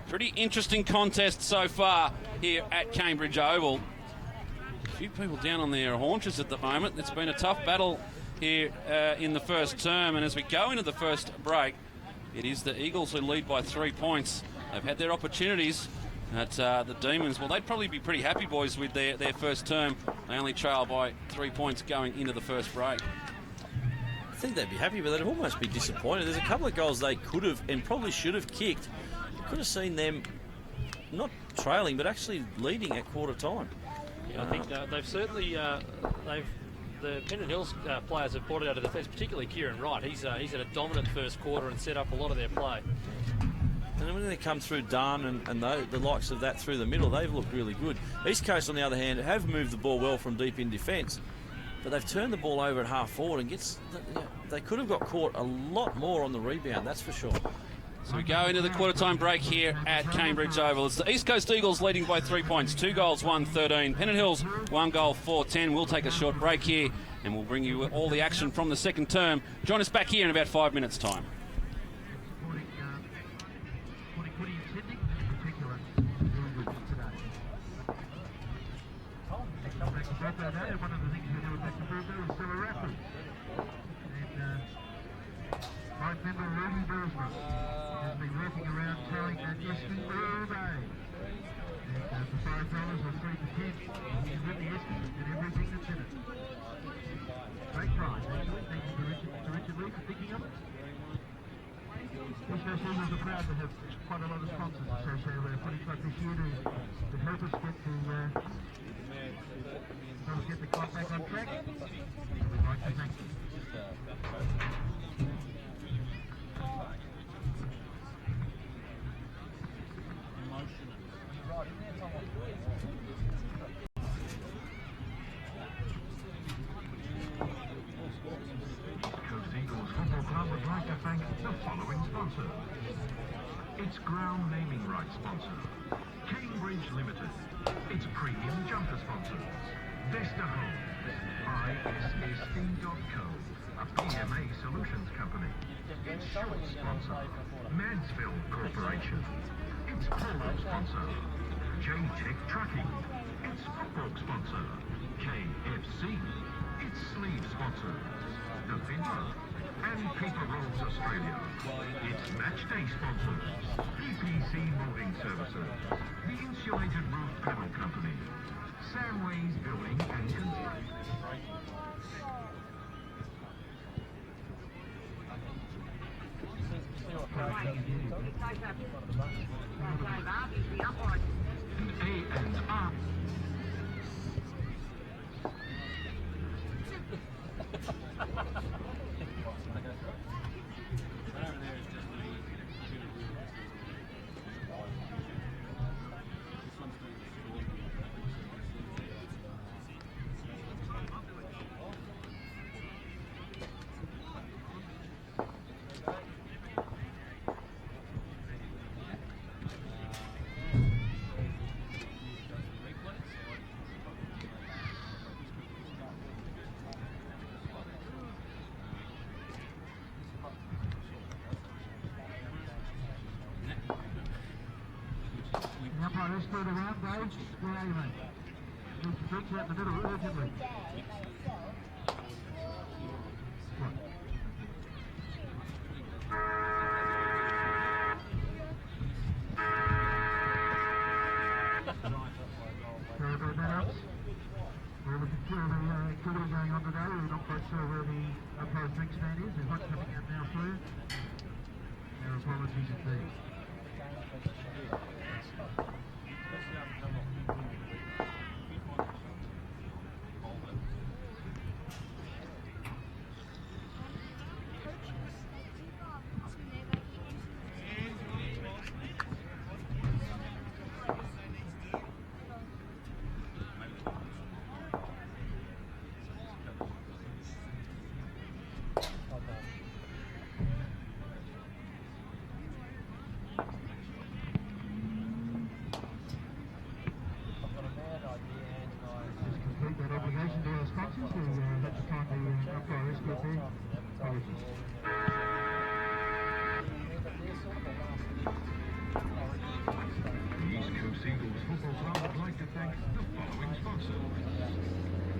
pretty interesting contest so far here at Kanebridge Oval. A few people down on their haunches at the moment. It's been a tough battle here in the first term, and as we go into the first break, it is the Eagles who lead by 3 points. They've had their opportunities at the Demons. Well, they'd probably be pretty happy, boys, with their first term. They only trail by 3 points going into the first break. I think they'd be happy, but they'd almost be disappointed. There's a couple of goals they could have and probably should have kicked. You could have seen them not trailing, but actually leading at quarter time. Yeah, I think they've certainly the Pennant Hills players have brought it out of defence, particularly Kieran Wright. He's had a dominant first quarter and set up a lot of their play. And then when they come through Dunn and the likes of that through the middle, they've looked really good. East Coast, on the other hand, have moved the ball well from deep in defence, but they've turned the ball over at half forward and they could have got caught a lot more on the rebound, that's for sure. So we go into the quarter-time break here at Kanebridge Oval. It's the East Coast Eagles leading by 3 points. 2 goals, 1-13. Pennant Hills, 1 goal, 4-10. We'll take a short break here, and we'll bring you all the action from the second term. Join us back here in about 5 minutes' time. Has been working around carrying that Esky all day. And for $5 or 3 to 10, he's with the Esky and everything that's in it. Great prize, actually. Thank you to Richard Lee for picking up. East Coast Eagles are proud to have quite a lot of sponsors associated with our footy club this year to help us get the club back on track. We'd like to thank them. Its ground naming rights sponsor, Kanebridge Limited. Its premium jumper sponsors, Vesta Homes, ISSD.co, a PMA solutions company. Its short sponsor, Mansfield Corporation. Its polo sponsor, J-Tech Trucking. Its football sponsor, KFC. Its sleeve sponsors, Davinci and Paper Rolls Australia. Its matchday sponsors, PPC Moving Services, the Insulated Roof Panel Company, Samways Building and Construction. And A&R. umpire escort around, Dave. Where are you, mate? Need to fix out in the middle urgently. Right. Sorry about that, ups. Well, we can feel the activity going on today. We're not quite sure where the umpire's drink stand is. There's one coming out now for you. Our apologies indeed.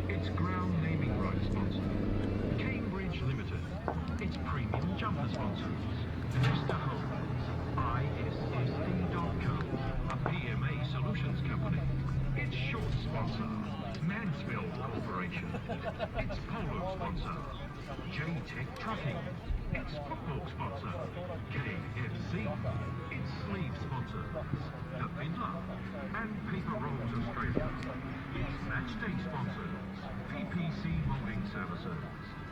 Its ground naming rights sponsor, Kanebridge Limited. Its premium jumper sponsors, Mr. Holmes, ISSD.com, a PMA solutions company. Its short sponsor, Mansfield Corporation. Its polo sponsor, J-Tech Trucking. Its football sponsor, KFC. Its sleeve sponsors, The Fiddler and Paper Rolls Australia. Its matchday sponsors, PPC Moulding Services,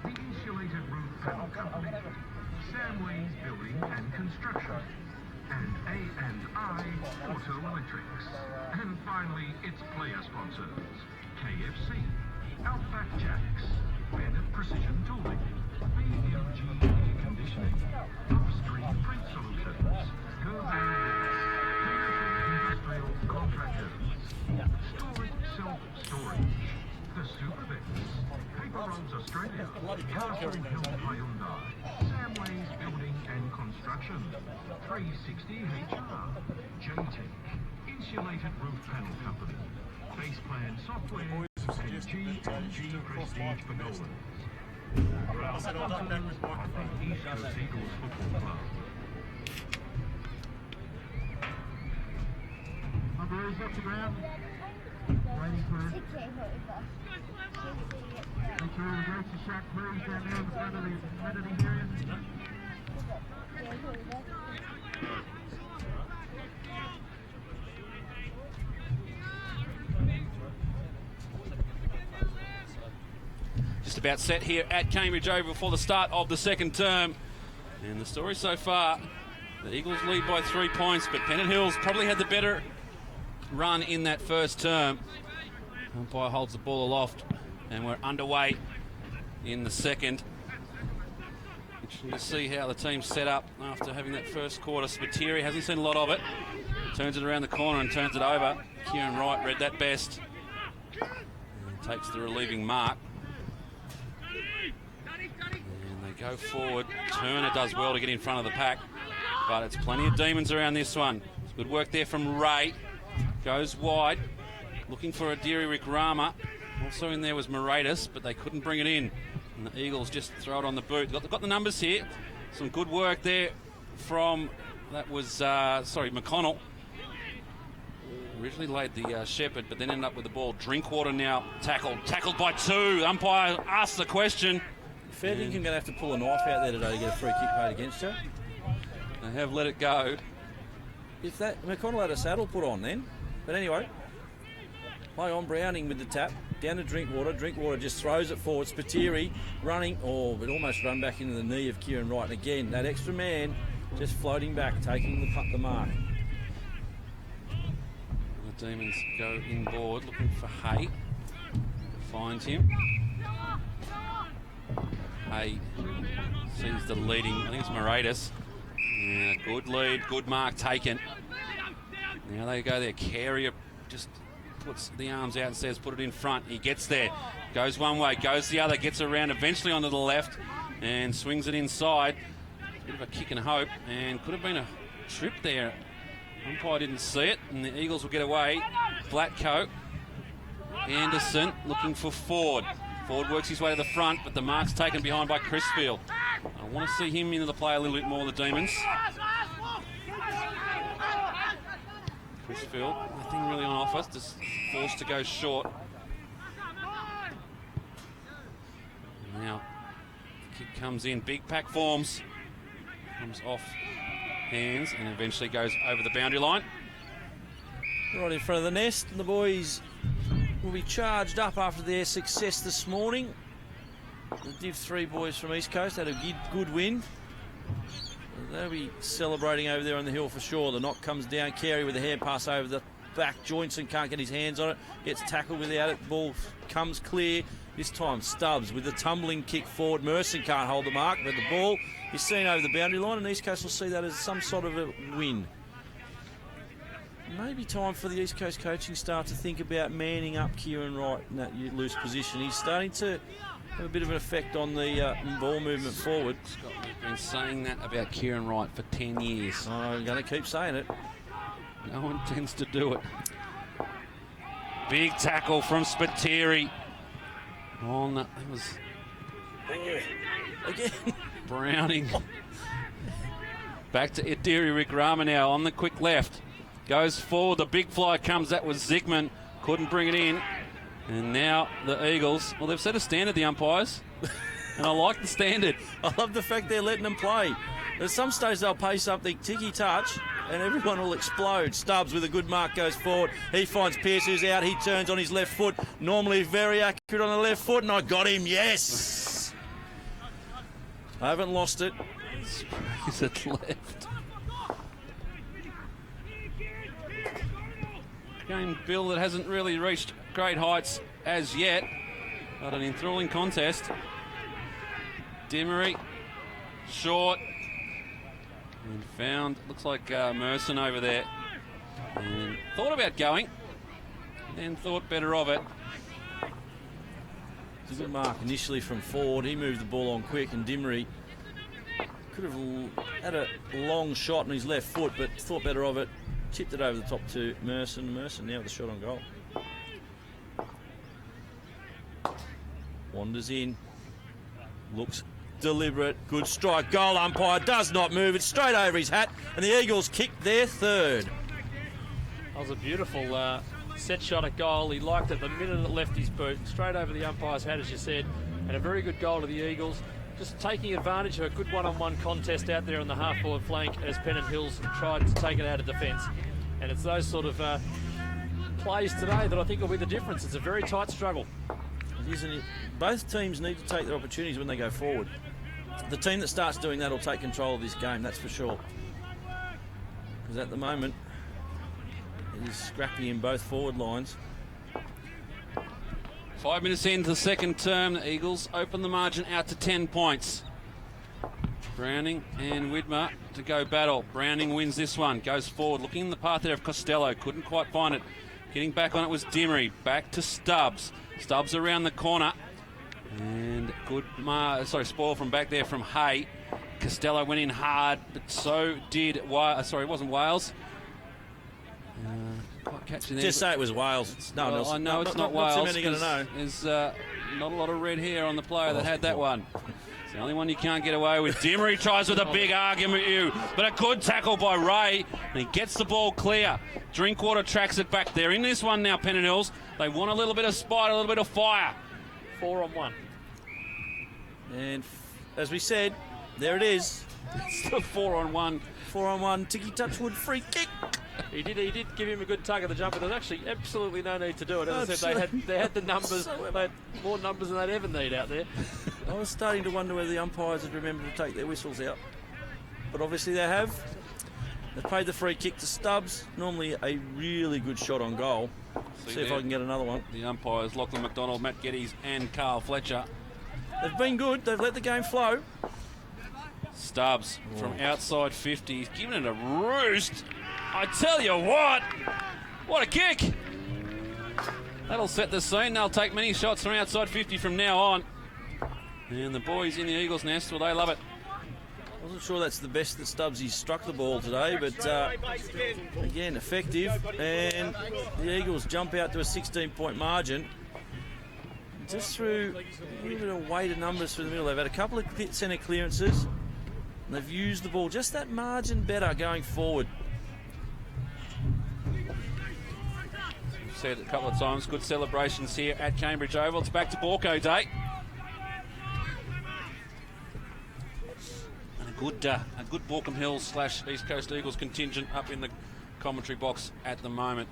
the Insulated Roof Panel Company, Samways Building and Construction, and A&I Auto Electrics. And finally, its player sponsors, KFC, Outback Jacks, Pennant Precision Tooling, BMG Air Conditioning, Upstream Print Solutions, Commercial Industrial Contractors, Storage Self-Storage, The Supervets, Paper Rolls Australia, Castle Hill Hyundai, Samways Building and Construction, 360 HR, J-Tech, Insulated Roof Panel Company, Base Plan Software, and G&G Prestige Pergolas. Proud sponsors of the East Coast Eagles Football Club. Umpire's off the ground. Waiting for it. Make sure all the gates are shut, please, down there in the front of the amenity area. Just about set here at Kanebridge Oval for the start of the second term. And the story so far, the Eagles lead by 3 points, but Pennant Hills probably had the better run in that first term. Umpire holds the ball aloft, and we're underway in the second. Interesting to see how the team's set up after having that first quarter. Spiteri hasn't seen a lot of it. Turns it around the corner and turns it over. Kieran Wright read that best. And takes the relieving mark. And they go forward. Turner does well to get in front of the pack, but it's plenty of demons around this one. It's good work there from Ray. Goes wide, looking for a Rick Rama. Also in there was Moratis, but they couldn't bring it in. And the Eagles just throw it on the boot. They've got the numbers here. Some good work there from, that was, McConnell. Originally laid the Shepherd, but then ended up with the ball. Drinkwater now tackled by two. Umpire asked the question. Fair dinkum going to have to pull a knife out there today to get a free kick paid against you. They have let it go. If that McConnell had a saddle put on then. But anyway, play on Browning with the tap. Down to Drinkwater. Drinkwater just throws it forward. Spiteri running. Oh, but almost run back into the knee of Kieran Wright. And again, that extra man just floating back, taking the mark. The Demons go inboard, looking for Hay. Finds him. Hay sees the leading, I think it's Moratis. Yeah, good lead, good mark taken. Now they go there. Carrier just puts the arms out and says, put it in front. He gets there, goes one way, goes the other, gets around eventually onto the left and swings it inside. Bit of a kick and hope, and could have been a trip there Umpire didn't see it, and the Eagles will get away. Baulko, Anderson looking for Ford. Ford works his way to the front, but the mark's taken behind by Crisfield. I want to see him into the play a little bit more, the Demons. Crisfield, nothing really on offer, just forced to go short. Now, kick comes in, big pack forms. Comes off hands and eventually goes over the boundary line. Right in front of the nest, and the boys will be charged up after their success this morning. The Div 3 boys from East Coast had a good win. They'll be celebrating over there on the hill for sure. The knock comes down, Carey with a hand pass over the back. Joinson can't get his hands on it, gets tackled without it. Ball comes clear. This time Stubbs with the tumbling kick forward. Merson can't hold the mark, but the ball is seen over the boundary line, and East Coast will see that as some sort of a win. Maybe time for the East Coast coaching staff to think about manning up Kieran Wright in that loose position. He's starting to have a bit of an effect on the ball movement forward. Scott, we've been saying that about Kieran Wright for 10 years. I'm going to keep saying it. No one tends to do it. Big tackle from Spiteri. Oh, no, that was Again. Browning. Back to Idiri Wigrama now on the quick left. Goes forward, the big fly comes, that was Zigman. Couldn't bring it in. And now the Eagles, well, they've set a standard, the umpires. And I like the standard. I love the fact they're letting them play. At some stage they'll pay something ticky-touch and everyone will explode. Stubbs with a good mark goes forward. He finds Pearce, who's out. He turns on his left foot. Normally very accurate on the left foot, and I got him, yes! I haven't lost it. He's at left. Game, Bill, that hasn't really reached great heights as yet, but an enthralling contest. Demery, short, and found, looks like Merson over there. And thought about going, then thought better of it. It's a good mark initially from Ford. He moved the ball on quick, and Demery could have had a long shot on his left foot, but thought better of it. Tipped it over the top to Merson. Merson now with a shot on goal. Wanders in. Looks deliberate. Good strike. Goal umpire does not move. It's straight over his hat, and the Eagles kick their third. That was a beautiful set shot at goal. He liked it the minute it left his boot. Straight over the umpire's hat, as you said. And a very good goal to the Eagles. Just taking advantage of a good one-on-one contest out there on the half-forward flank as Pennant Hills tried to take it out of defence. And it's those sort of plays today that I think will be the difference. It's a very tight struggle. Isn't it? Both teams need to take their opportunities when they go forward. The team that starts doing that will take control of this game, that's for sure. Because at the moment, it is scrappy in both forward lines. 5 minutes into the second term, the Eagles open the margin out to 10 points. Browning and Widmer to go battle. Browning wins this one, goes forward, looking in the path there of Costello, couldn't quite find it. Getting back on it was Demery, back to Stubbs. Stubbs around the corner, and good spoil from back there from Hay. Costello went in hard, but so did it wasn't Wales. Quite catching there. Just say it was Wales. No one else. I know it's not Wales. Not too many going to know. There's not a lot of red hair on the player that had that one. It's the only one you can't get away with. Demery tries with a big argument with you, but a good tackle by Ray, and he gets the ball clear. Drinkwater tracks it back. They're in this one now, Pennant Hills. They want a little bit of spite, a little bit of fire. 4-on-1. And as we said, there it is. It's the 4-on-1. 4-on-1, Tiki Touchwood free kick. He did give him a good tug of the jumper. There's actually absolutely no need to do it. As I said, they had the numbers. They had more numbers than they'd ever need out there. I was starting to wonder whether the umpires had remembered to take their whistles out. But obviously they have. They've paid the free kick to Stubbs. Normally a really good shot on goal. See if I can get another one. The umpires, Lachlan McDonald, Matt Geddes and Carl Fletcher. They've been good. They've let the game flow. Stubbs from outside 50. He's giving it a roost. I tell you what a kick. That'll set the scene. They'll take many shots from outside 50 from now on. And the boys in the Eagles' nest, well, they love it. Wasn't sure that's the best that Stubbsy's struck the ball today, but again, effective. And the Eagles jump out to a 16-point margin. Just through a little bit of weight of numbers through the middle. They've had a couple of centre clearances. And they've used the ball just that margin better going forward. We've said it a couple of times, good celebrations here at Kanebridge Oval. It's back to Baulko Day. And a good Baulkham Hills / East Coast Eagles contingent up in the commentary box at the moment.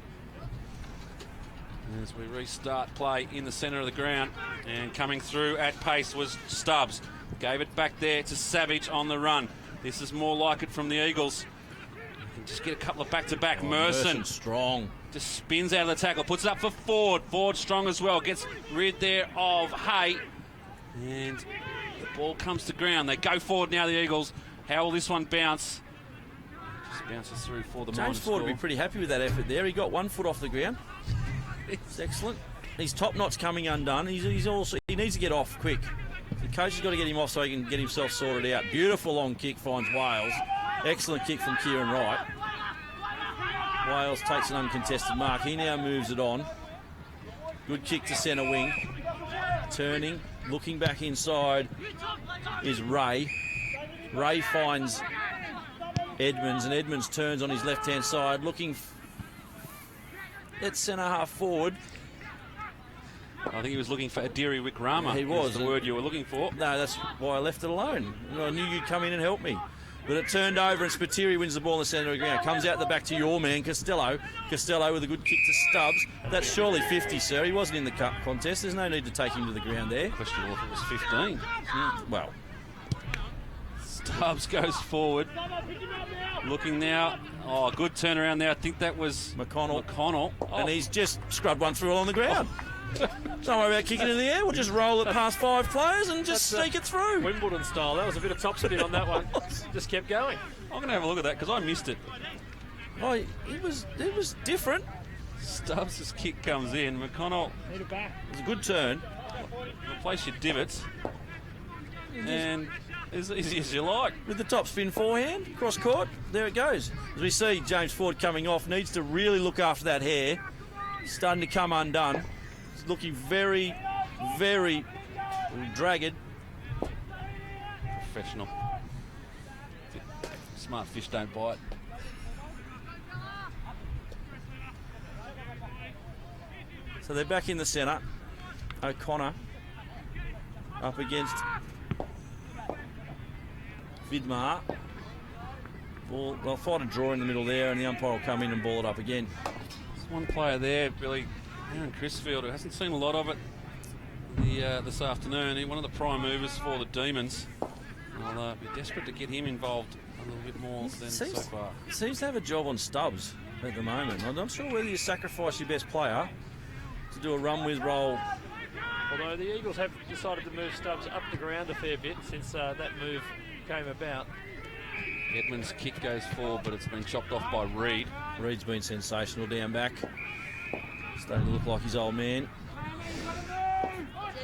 As we restart play in the centre of the ground, and coming through at pace was Stubbs. Gave it back there to Savage on the run. This is more like it from the Eagles. Can just get a couple of back-to-back. Merson strong. Just spins out of the tackle, puts it up for Ford. Ford strong as well. Gets rid there of Hay. And the ball comes to ground. They go forward now, the Eagles. How will this one bounce? Just bounces through for the James Ford will be pretty happy with that effort there. He got 1 foot off the ground. It's excellent. His top knot's coming undone. He needs to get off quick. The coach has got to get him off so he can get himself sorted out. Beautiful long kick finds Wales. Excellent kick from Kieran Wright. Wales takes an uncontested mark. He now moves it on. Good kick to centre wing. Turning, looking back inside is Ray. Ray finds Edmonds, and Edmonds turns on his left-hand side, looking at centre half forward. I think he was looking for Adiri Wickrama. He was. The word you were looking for. No, that's why I left it alone. I knew you'd come in and help me. But it turned over, and Spiteri wins the ball in the centre of the ground. Comes out the back to your man, Costello. Costello with a good kick to Stubbs. That's surely 50, sir. He wasn't in the cup contest. There's no need to take him to the ground there. Questionable if it was 15. Well, Stubbs goes forward. Looking now. Oh, good turnaround there. I think that was McConnell. Oh. And he's just scrubbed one through on the ground. Don't worry about kicking it in the air. We'll just roll it past 5 players and just sneak it through. Wimbledon style. That was a bit of top spin on that one. Just kept going. I'm going to have a look at that because I missed it. Oh, it was different. Stubbs' kick comes in. McConnell. Need it back. It was a good turn. Replace your divots. And as easy as you like. With the top spin forehand, cross court, there it goes. As we see James Ford coming off, needs to really look after that hair. Starting to come undone. It's looking very, very dragged. Professional. Smart fish don't bite. So they're back in the centre. O'Connor up against Vidmar. Ball, they'll find a draw in the middle there, and the umpire will come in and ball it up again. There's one player there, Billy, Aaron Crisfield, who hasn't seen a lot of it this afternoon. He's one of the prime movers for the Demons. I'll be desperate to get him involved a little bit more than so far. He seems to have a job on Stubbs at the moment. I'm not sure whether you sacrifice your best player to do a run with role. Although the Eagles have decided to move Stubbs up the ground a fair bit since that move came about. Edmonds' kick goes forward, but it's been chopped off by Reed. Reed's been sensational down back. Starting to look like his old man.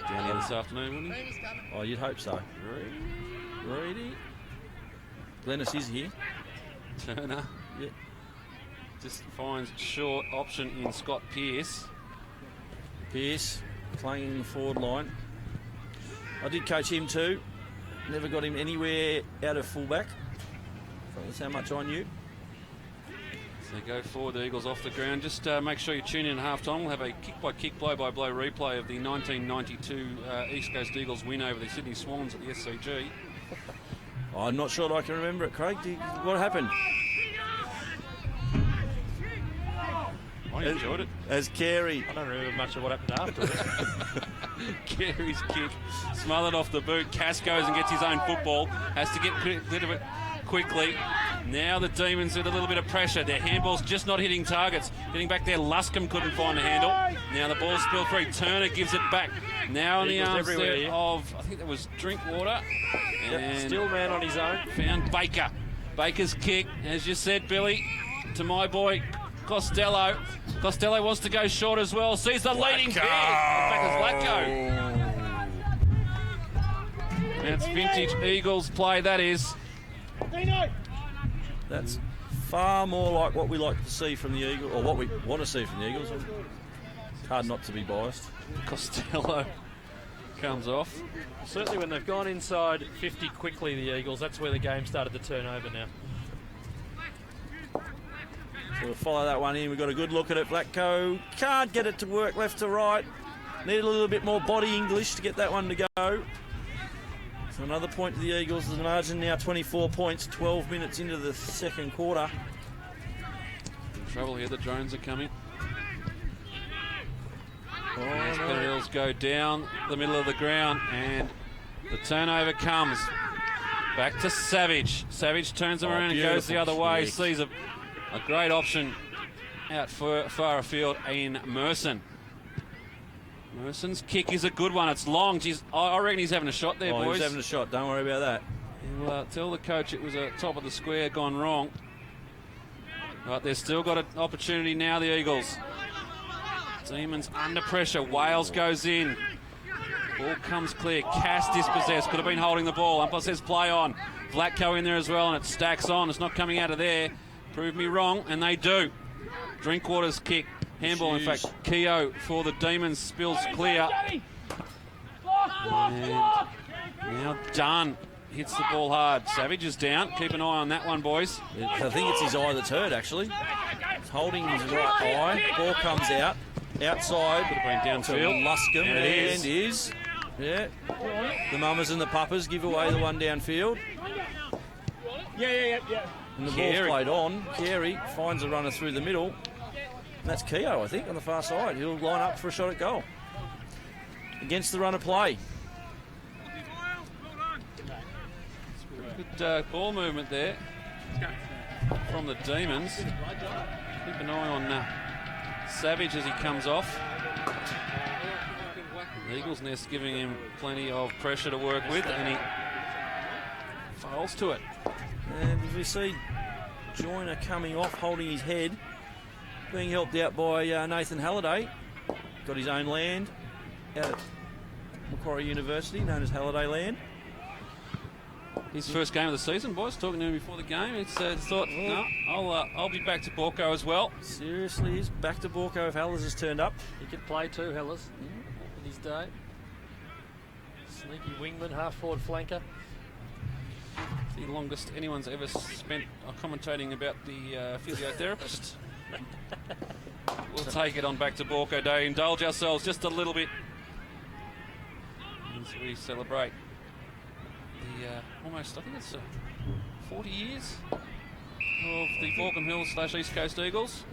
Down here this afternoon, wouldn't he? Oh, you'd hope so. Reedy. Glennis is here. Turner. Yeah. Just finds short option in Scott Pearce. Pearce clanging the forward line. I did coach him too. Never got him anywhere out of fullback. That's how much I knew. So they go forward, the Eagles off the ground. Just make sure you tune in at half-time. We'll have a kick-by-kick, blow-by-blow replay of the 1992 East Coast Eagles win over the Sydney Swans at the SCG. I'm not sure that I can remember it, Craig. What happened? I enjoyed it. As Carey. I don't remember much of what happened afterwards. Carey's kick smothered off the boot. Cass goes and gets his own football. Has to get rid of it quickly. Now the Demons with a little bit of pressure. Their handball's just not hitting targets. Getting back there, Luscombe couldn't find the handle. Now the ball's spilled free. Turner gives it back. Now in the arms there of, I think that was Drinkwater. And still man on his own. Found Baker. Baker's kick, as you said, Billy, to my boy Costello. Costello wants to go short as well. Sees the leading kick. Back as Latko. That's vintage Eagles play, that is. That's far more like what we like to see from the Eagles, or what we want to see from the Eagles. It's hard not to be biased. Costello comes off. Certainly when they've gone inside 50 quickly, the Eagles, that's where the game started to turn over now. So we'll follow that one in. We've got a good look at it. Baulko can't get it to work left to right. Need a little bit more body English to get that one to go. So another point to the Eagles. The margin now 24 points, 12 minutes into the second quarter. Trouble here, the drones are coming. Oh, The Hills go down the middle of the ground, and the turnover comes. Back to Savage. Savage turns them around and goes the other way. Kick. Sees a great option out far afield in Merson. Merson's kick is a good one. It's long. Jeez, I reckon he's having a shot there, boys. He's having a shot. Don't worry about that. He'll tell the coach it was a top of the square gone wrong. But they've still got an opportunity now, the Eagles. Demons under pressure. Wales goes in. Ball comes clear. Cass dispossessed. Could have been holding the ball. Umpire says play on. Vlatko in there as well, and it stacks on. It's not coming out of there. Prove me wrong, and they do. Drinkwater's kick. Handball, in fact. Keogh for the Demons spills clear. And now Dunn hits the ball hard. Savage is down. Keep an eye on that one, boys. I think it's his eye that's hurt, actually. He's holding his right eye. Ball comes out. Outside. Could have been To downfield. Luscombe. And it And is. Yeah. The mamas and the papas give away the one downfield. Yeah. And the Carey. ball's played on. Carey finds a runner through the middle. And that's Keogh, I think, on the far side. He'll line up for a shot at goal. Against the run of play. Good ball movement there from the Demons. Keep an eye on Savage as he comes off. The Eagles nest giving him plenty of pressure to work with, and he fails to it. And as we see Joyner coming off, holding his head, being helped out by Nathan Halliday. Got his own land out at Macquarie University, known as Halliday Land. His first game of the season, boys. Talking to him before the game, it's thought, no, I'll be back to Baulko as well. Seriously, he's back to Baulko if Hellers has turned up. He could play too, Hellas, in his day. Sneaky wingman, half-forward flanker. The longest anyone's ever spent commentating about the physiotherapist. We'll take it on back to Baulko Day. Indulge ourselves just a little bit as we celebrate the almost, I think it's 40 years of the Baulkham Hills / East Coast Eagles.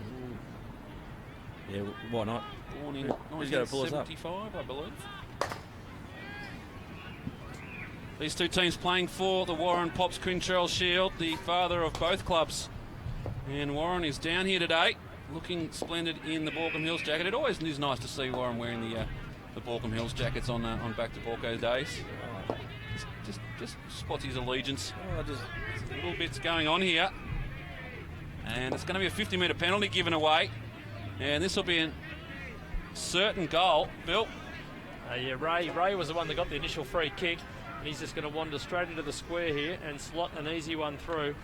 Yeah, why not? Born in Who's going to pull us up? 1975, I believe. These two teams playing for the Warren Pops Quintrell Shield, the father of both clubs. And Warren is down here today, looking splendid in the Baulkham Hills jacket. It always is nice to see Warren wearing the Baulkham Hills jackets on Back to Baulko days. Just spots his allegiance. Just little bits going on here. And it's going to be a 50-metre penalty given away. And this will be a certain goal. Bill? Yeah, Ray was the one that got the initial free kick. And he's just going to wander straight into the square here and slot an easy one through.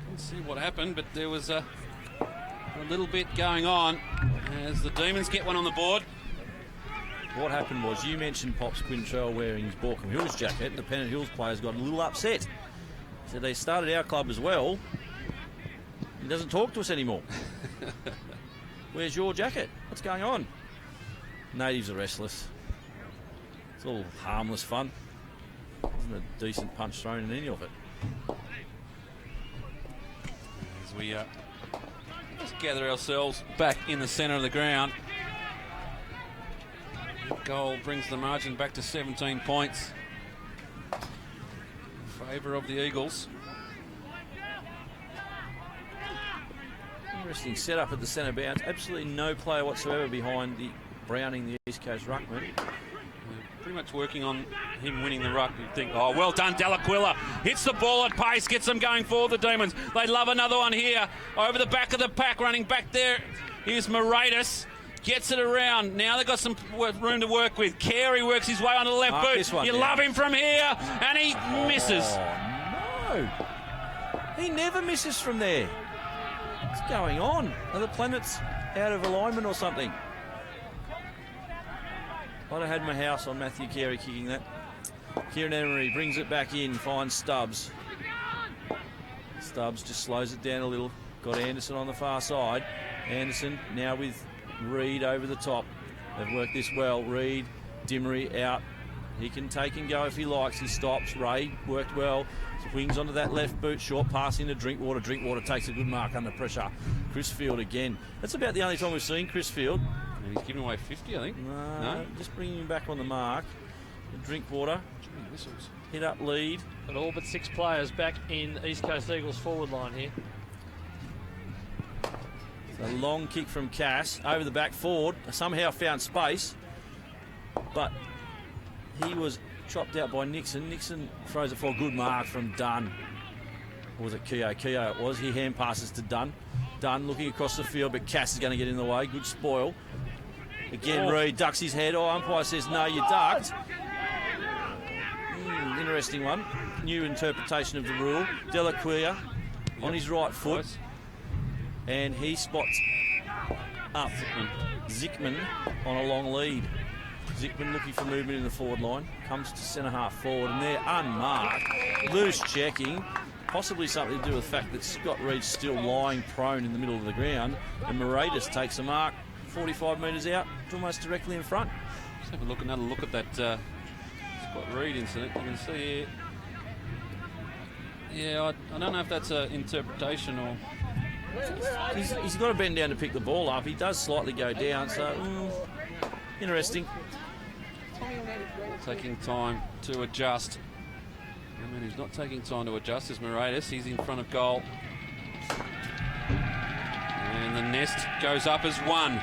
Let's see what happened, but there was a little bit going on as the Demons get one on the board. What happened was, you mentioned Pops Quintrell wearing his Baulkham Hills jacket. The Pennant Hills players got a little upset. So they started our club as well. He doesn't talk to us anymore. Where's your jacket? What's going on? Natives are restless. It's all harmless fun. Isn't a decent punch thrown in any of it. As we just gather ourselves back in the centre of the ground. That goal brings the margin back to 17 points in favour of the Eagles. Interesting setup at the centre bounce. Absolutely no player whatsoever behind the Browning, the East Coast ruckman. Pretty much working on him winning the ruck. You think, oh, well done, Delaquila. Hits the ball at pace, gets them going for the Demons. They love another one here. Over the back of the pack, running back there. Here's Moratis. Gets it around. Now they've got some room to work with. Carey works his way on the left boot. You love him from here. And he misses. Oh, no. He never misses from there. What's going on? Are the planets out of alignment or something? I'd have had my house on Matthew Carey kicking that. Kieran Emery brings it back in, finds Stubbs. Stubbs just slows it down a little. Got Anderson on the far side. Anderson now with Reid over the top. They've worked this well. Reid, Dimmery out. He can take and go if he likes. He stops. Ray worked well. Swings onto that left boot. Short pass into Drinkwater. Drinkwater takes a good mark under pressure. Chris Field again. That's about the only time we've seen Chris Field. And he's giving away 50, I think. No, just bringing him back on the mark. Drinkwater. Hit up lead. And all but 6 players back in East Coast Eagles forward line here. A long kick from Cass over the back. Ford somehow found space, but he was chopped out by Nixon. Nixon throws it for a good mark from Dunn. Or was it Keogh? Keogh it was. He hand passes to Dunn. Dunn looking across the field, but Cass is going to get in the way. Good spoil. Again, Reid ducks his head. Oh, umpire says, no, you ducked. Interesting one. New interpretation of the rule. Delaquia on his right foot. And he spots up Zickman on a long lead. Zickman looking for movement in the forward line. Comes to centre half forward, and they're unmarked. Loose checking. Possibly something to do with the fact that Scott Reid's still lying prone in the middle of the ground. And Moratis takes a mark 45 metres out, almost directly in front. Let's have another look at that Scott Reid incident. You can see here. Yeah, I don't know if that's an interpretation or... He's got to bend down to pick the ball up. He does slightly go down, so interesting. Taking time to adjust. I mean, who's not taking time to adjust is Moratis. He's in front of goal. And the nest goes up as 1.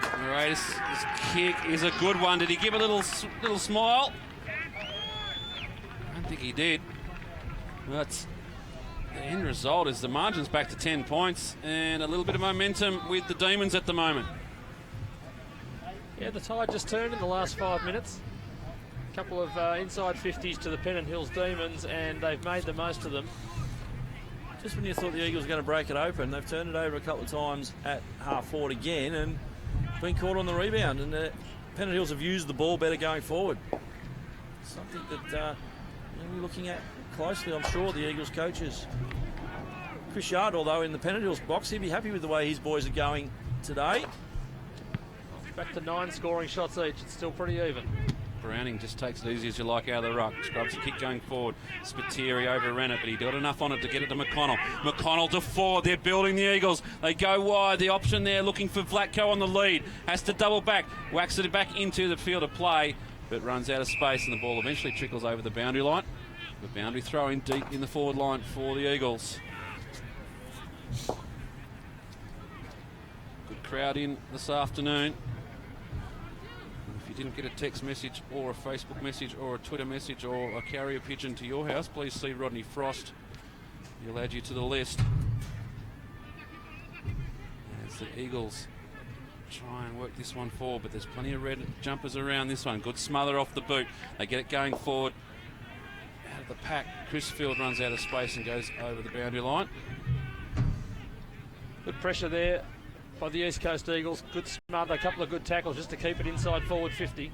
Moratis' kick is a good one. Did he give a little smile? I don't think he did. But the end result is the margin's back to 10 points and a little bit of momentum with the Demons at the moment. Yeah, the tide just turned in the last 5 minutes. A couple of inside 50s to the Pennant Hills Demons, and they've made the most of them. Just when you thought the Eagles were going to break it open, they've turned it over a couple of times at half forward again and been caught on the rebound. And Pennant Hills have used the ball better going forward. Something that we're looking at closely, I'm sure, the Eagles coaches. Chris Yard, although in the Pennant Hills box, he'd be happy with the way his boys are going today. Back to 9 scoring shots each. It's still pretty even. Browning just takes it easy as you like out of the ruck. Scrubs a kick going forward. Spiteri overran it, but he got enough on it to get it to McConnell. McConnell to Ford. They're building the Eagles. They go wide. The option there looking for Vlatko on the lead. Has to double back. Whacks it back into the field of play, but runs out of space, and the ball eventually trickles over the boundary line. The boundary throw in deep in the forward line for the Eagles. Good crowd in this afternoon. If you didn't get a text message or a Facebook message or a Twitter message or a carrier pigeon to your house, please see Rodney Frost. He'll add you to the list. As the Eagles try and work this one forward, but there's plenty of red jumpers around this one. Good smother off the boot. They get it going forward. Out of the pack, Chris Field runs out of space and goes over the boundary line. Good pressure there by the East Coast Eagles. Good smother, a couple of good tackles just to keep it inside forward 50.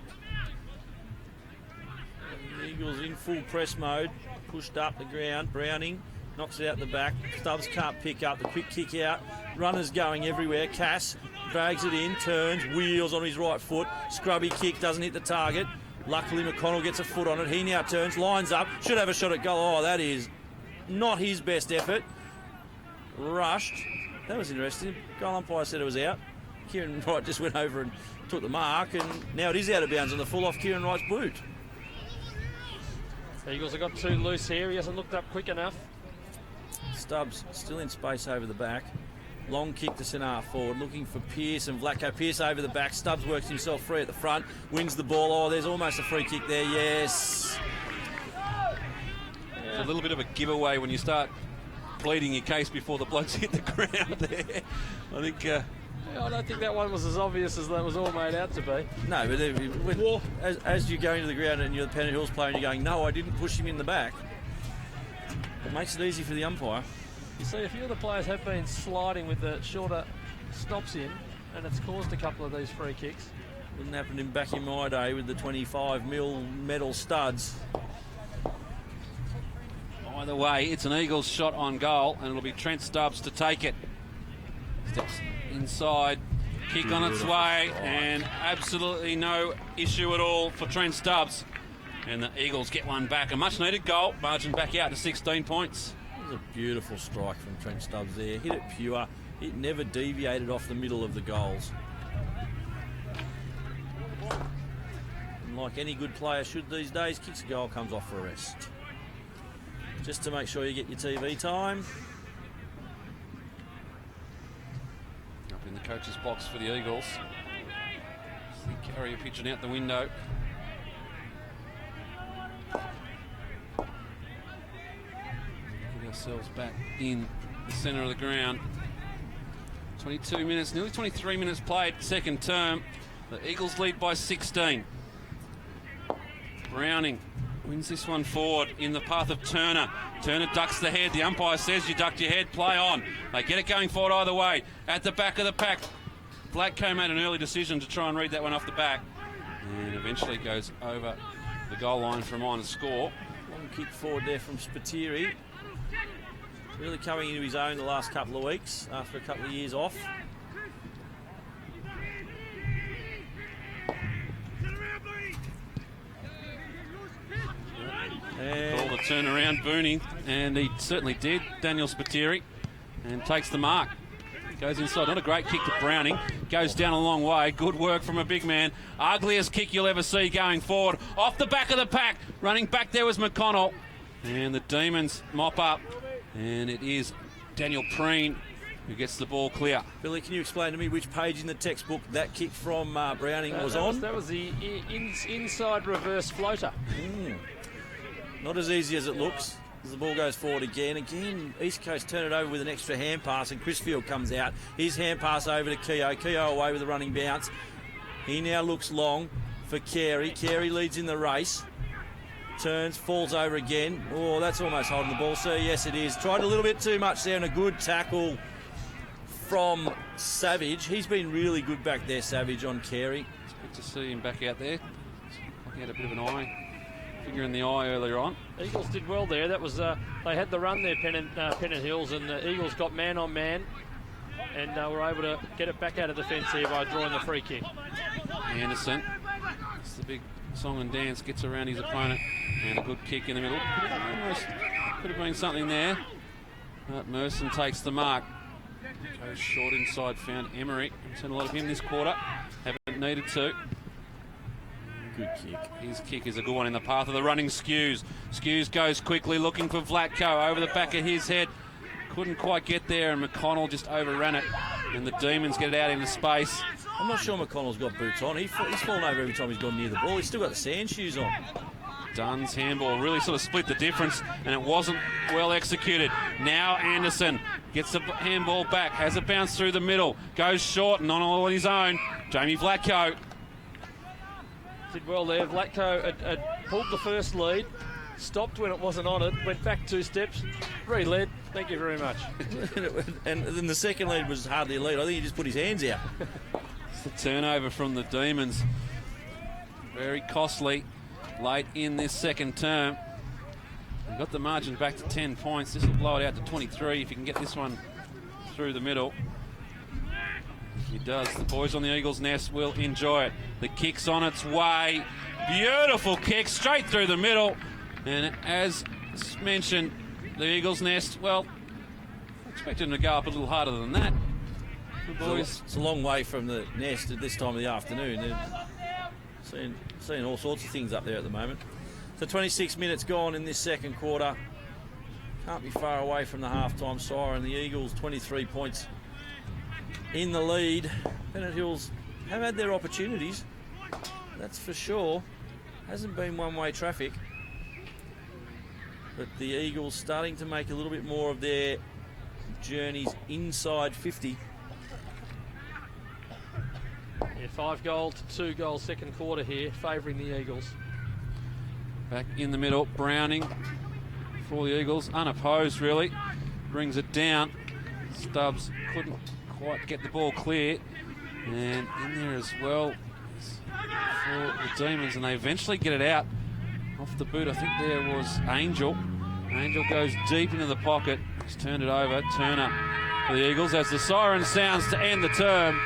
The Eagles in full press mode, pushed up the ground. Browning knocks it out the back. Stubbs can't pick up. The quick kick out. Runners going everywhere. Cass drags it in, turns, wheels on his right foot. Scrubby kick, doesn't hit the target. Luckily, McConnell gets a foot on it. He now turns, lines up, should have a shot at goal. Oh, that is not his best effort. Rushed. That was interesting. Goal umpire said it was out. Kieran Wright just went over and took the mark, and now it is out of bounds on the full off Kieran Wright's boot. The Eagles have got 2 loose here. He hasn't looked up quick enough. Stubbs still in space over the back. Long kick to centre half forward, looking for Pearce and Vlatko. Pearce over the back. Stubbs works himself free at the front, wins the ball. Oh, there's almost a free kick there. Yes. It's a little bit of a giveaway when you start pleading your case before the blokes hit the ground there. I think... I don't think that one was as obvious as that was all made out to be. No, but as you're going to the ground and you're the Pennant Hills player and you're going, no, I didn't push him in the back, it makes it easy for the umpire. You see, a few of the players have been sliding with the shorter stops in, and it's caused a couple of these free kicks. Wouldn't happen back in my day with the 25mm metal studs. Either way, it's an Eagles shot on goal, and it'll be Trent Stubbs to take it. Steps inside, kick on its way, and absolutely no issue at all for Trent Stubbs. And the Eagles get one back. A much needed goal, margin back out to 16 points. It was a beautiful strike from Trent Stubbs there. Hit it pure. It never deviated off the middle of the goals. And like any good player should these days, kicks a goal, comes off for a rest. Just to make sure you get your TV time. Up in the coach's box for the Eagles. The carrier pitching out the window. Get ourselves back in the centre of the ground. 22 minutes, nearly 23 minutes played, second term. The Eagles lead by 16. Browning wins this one forward in the path of Turner. Turner ducks the head. The umpire says you ducked your head, play on. They get it going forward either way. At the back of the pack, Baulko made an early decision to try and read that one off the back. And eventually goes over the goal line for a minor score. Long kick forward there from Spiteri. Really coming into his own the last couple of weeks after a couple of years off. Called a turnaround, Booney, and he certainly did, Daniel Spiteri, and takes the mark. Goes inside, not a great kick to Browning, goes down a long way, good work from a big man. Ugliest kick you'll ever see going forward, off the back of the pack, running back there was McConnell, and the Demons mop up, and it is Daniel Preen who gets the ball clear. Billy, can you explain to me which page in the textbook that kick from Browning was on? That was the inside reverse floater. Not as easy as it looks, as the ball goes forward again. Again, East Coast turn it over with an extra hand pass, and Crisfield comes out. His hand pass over to Keogh. Keogh away with a running bounce. He now looks long for Carey. Carey leads in the race. Turns, falls over again. Oh, that's almost holding the ball, sir. Yes, it is. Tried a little bit too much there, and a good tackle from Savage. He's been really good back there, Savage, on Carey. It's good to see him back out there. He had a bit of an eye. Finger in the eye earlier on. Eagles did well there. That was they had the run there, Pennant Hills, and the Eagles got man on man, and were able to get it back out of defence here by drawing the free kick. Anderson, it's the big song and dance, gets around his opponent, and a good kick in the middle. Could have been something there, but Merson takes the mark. Goes short inside, found Emery. Haven't seen a lot of him this quarter. Haven't needed to. Good kick. His kick is a good one in the path of the running Skews. Skews goes quickly looking for Baulko over the back of his head. Couldn't quite get there, and McConnell just overran it. And the Demons get it out into space. I'm not sure McConnell's got boots on. He's fallen over every time he's gone near the ball. He's still got the sand shoes on. Dunn's handball really sort of split the difference, and it wasn't well executed. Now Anderson gets the handball back, has it bounced through the middle, goes short and on his own. Jamie Baulko. Did well there. Baulko had pulled the first lead, stopped when it wasn't on it, went back 2 steps, re-led. Thank you very much. And then the second lead was hardly a lead. I think he just put his hands out. It's the turnover from the Demons. Very costly late in this second term. We've got the margin back to 10 points. This will blow it out to 23 if you can get this one through the middle. He does. The boys on the Eagles' nest will enjoy it. The kick's on its way. Beautiful kick straight through the middle. And as mentioned, the Eagles' nest, well, I expected them to go up a little harder than that. The boys. It's a long way from the nest at this time of the afternoon. They're seeing all sorts of things up there at the moment. So 26 minutes gone in this second quarter. Can't be far away from the halftime siren. The Eagles 23 points in the lead. Pennant Hills have had their opportunities, that's for sure. Hasn't been one-way traffic. But the Eagles starting to make a little bit more of their journeys inside 50. Yeah, 5-goal to 2-goal second quarter here, favouring the Eagles. Back in the middle, Browning for the Eagles, unopposed really, brings it down. Stubbs couldn't quite get the ball clear, and in there as well for the Demons, and they eventually get it out off the boot. I think there was Angel. Angel goes deep into the pocket. He's turned it over. Turner for the Eagles as the siren sounds to end the term.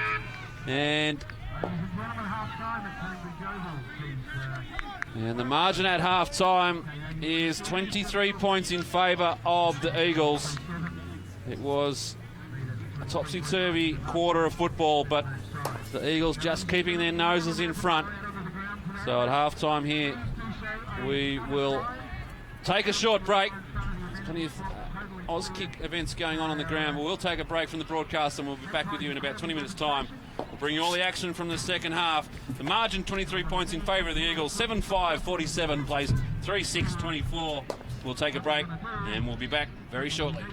And the margin at half-time is 23 points in favour of the Eagles. It was a topsy-turvy quarter of football, but the Eagles just keeping their noses in front. So at half-time here, we will take a short break. There's plenty of Oz kick events going on the ground, but we'll take a break from the broadcast and we'll be back with you in about 20 minutes' time. We'll bring you all the action from the second half. The margin, 23 points in favour of the Eagles. 7-5-47 plays 3-6-24. We'll take a break and we'll be back very shortly.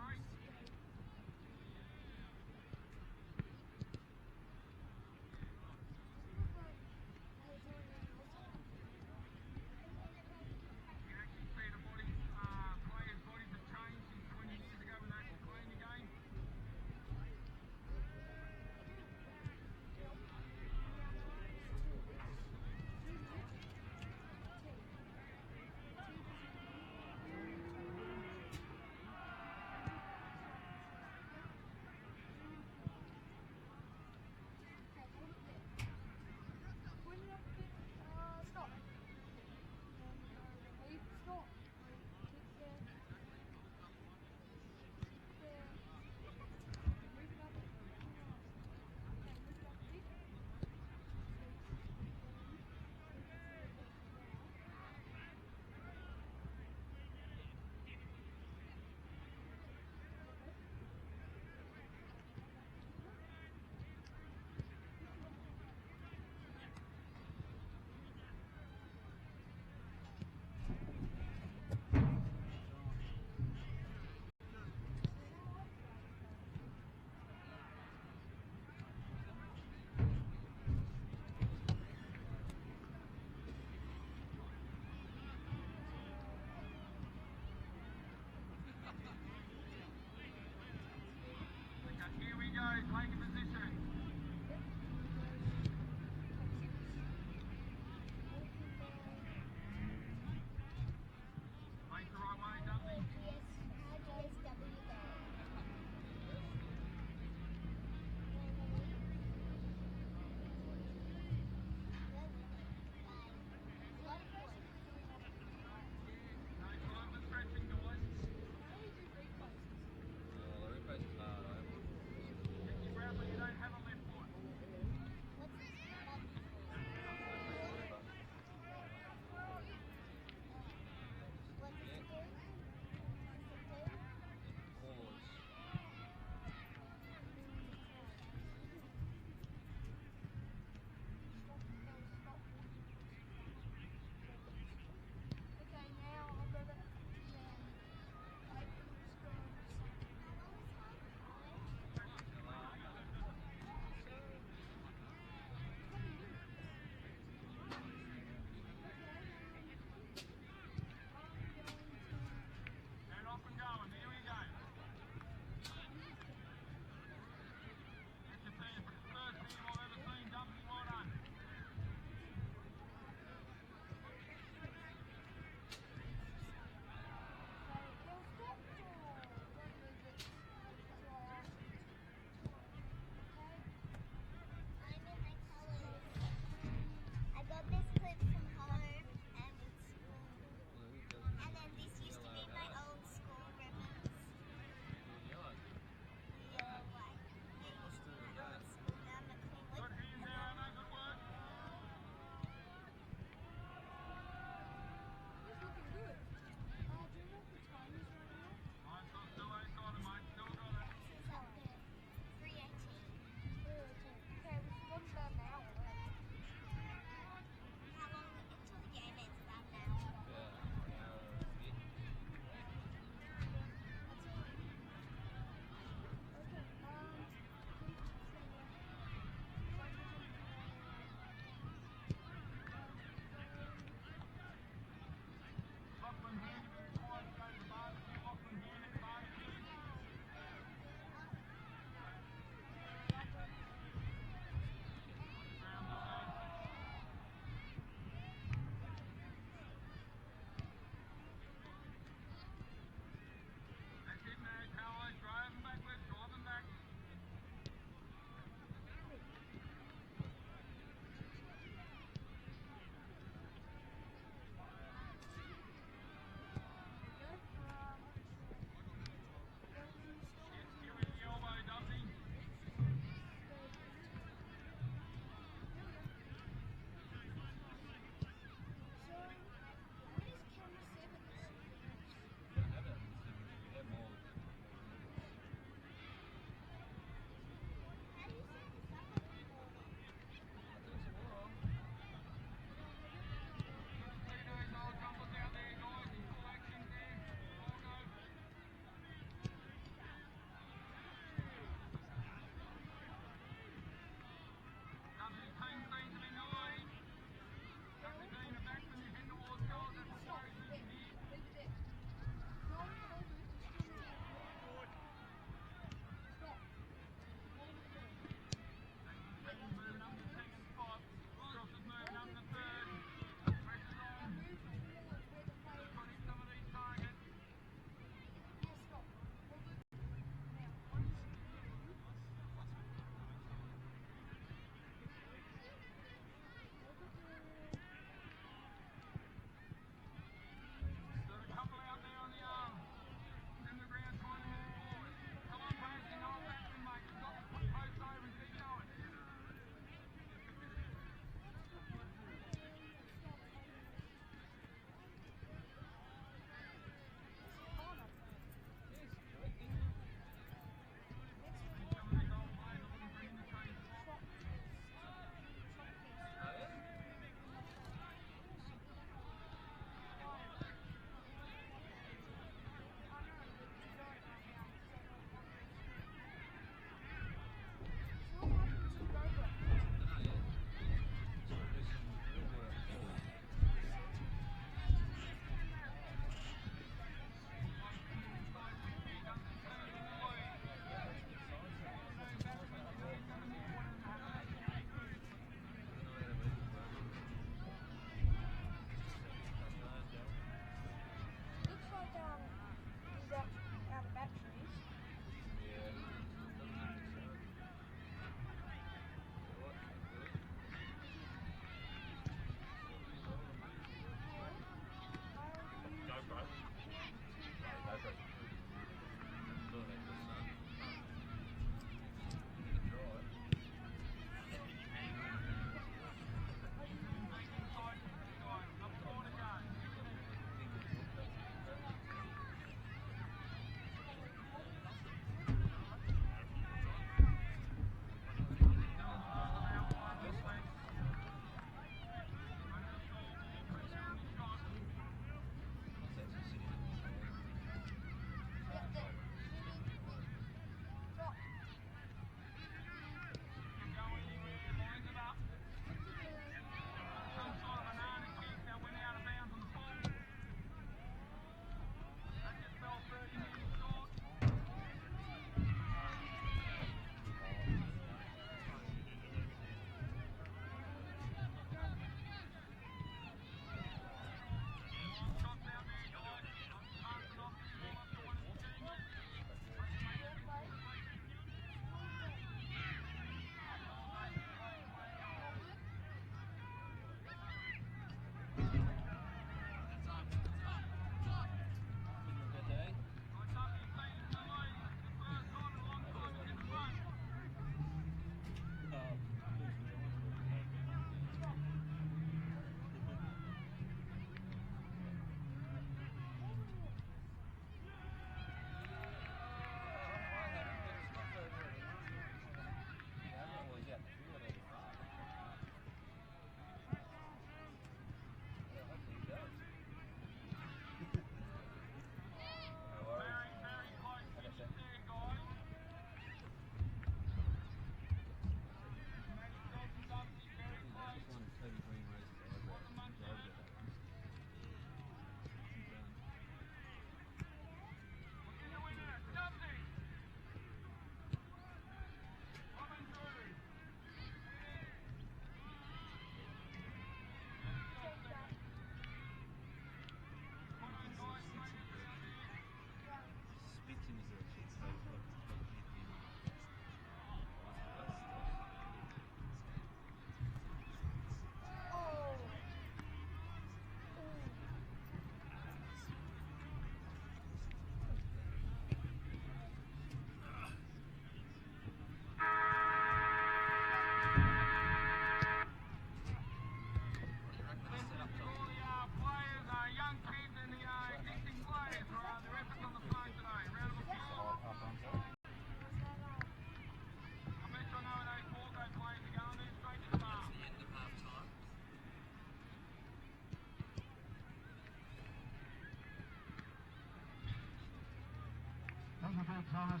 Thomas,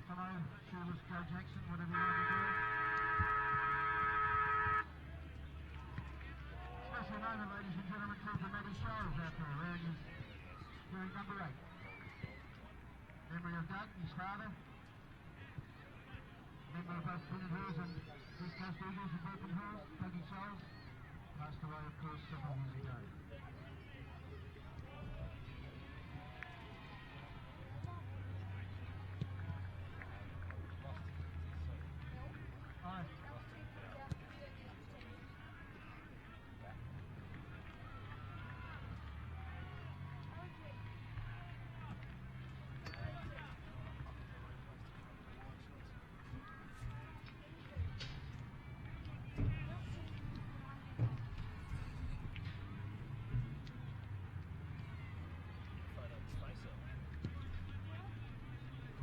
Tomo, Shoeless, Joe Jackson, whatever you want to do. Special moment, ladies and gentlemen, to Matty Charles out there wearing number 8. Memory of Doug, his father. Member of both Pennant Hills and East Coast Eagles and Broken Hills, Dougie Charles, passed away, of course, several years ago. Aye.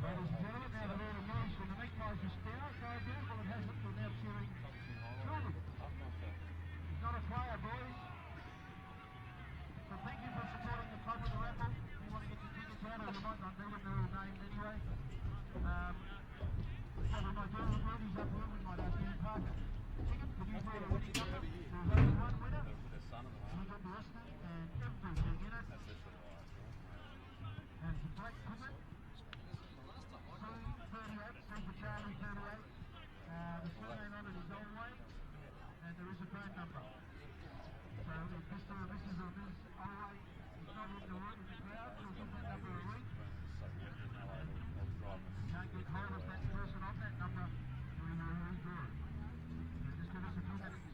Ladies and gentlemen, now the Lord of Noise from the Magpies is down. Well, it hasn't. We're now cheering Jordan. He's not a player, boys. So thank you for supporting the club with the raffle. If you want to get your tickets out, or you might not need them, they're all named anyway. Probably my dear Rudy's up here. We might ask you to park a ticket. Could you buy a winning number? There's only one winner. We've got the Western and everything in it. And some black cricket. 38, Super Charlie 38. The surname on it is Olway, and there is a phone number. So if Mr. or Mrs. or Ms. Olway is not in the room in the crowd, we'll give that number a ring. Can't get hold of that person on that number, we will redraw it. So just give us a few minutes.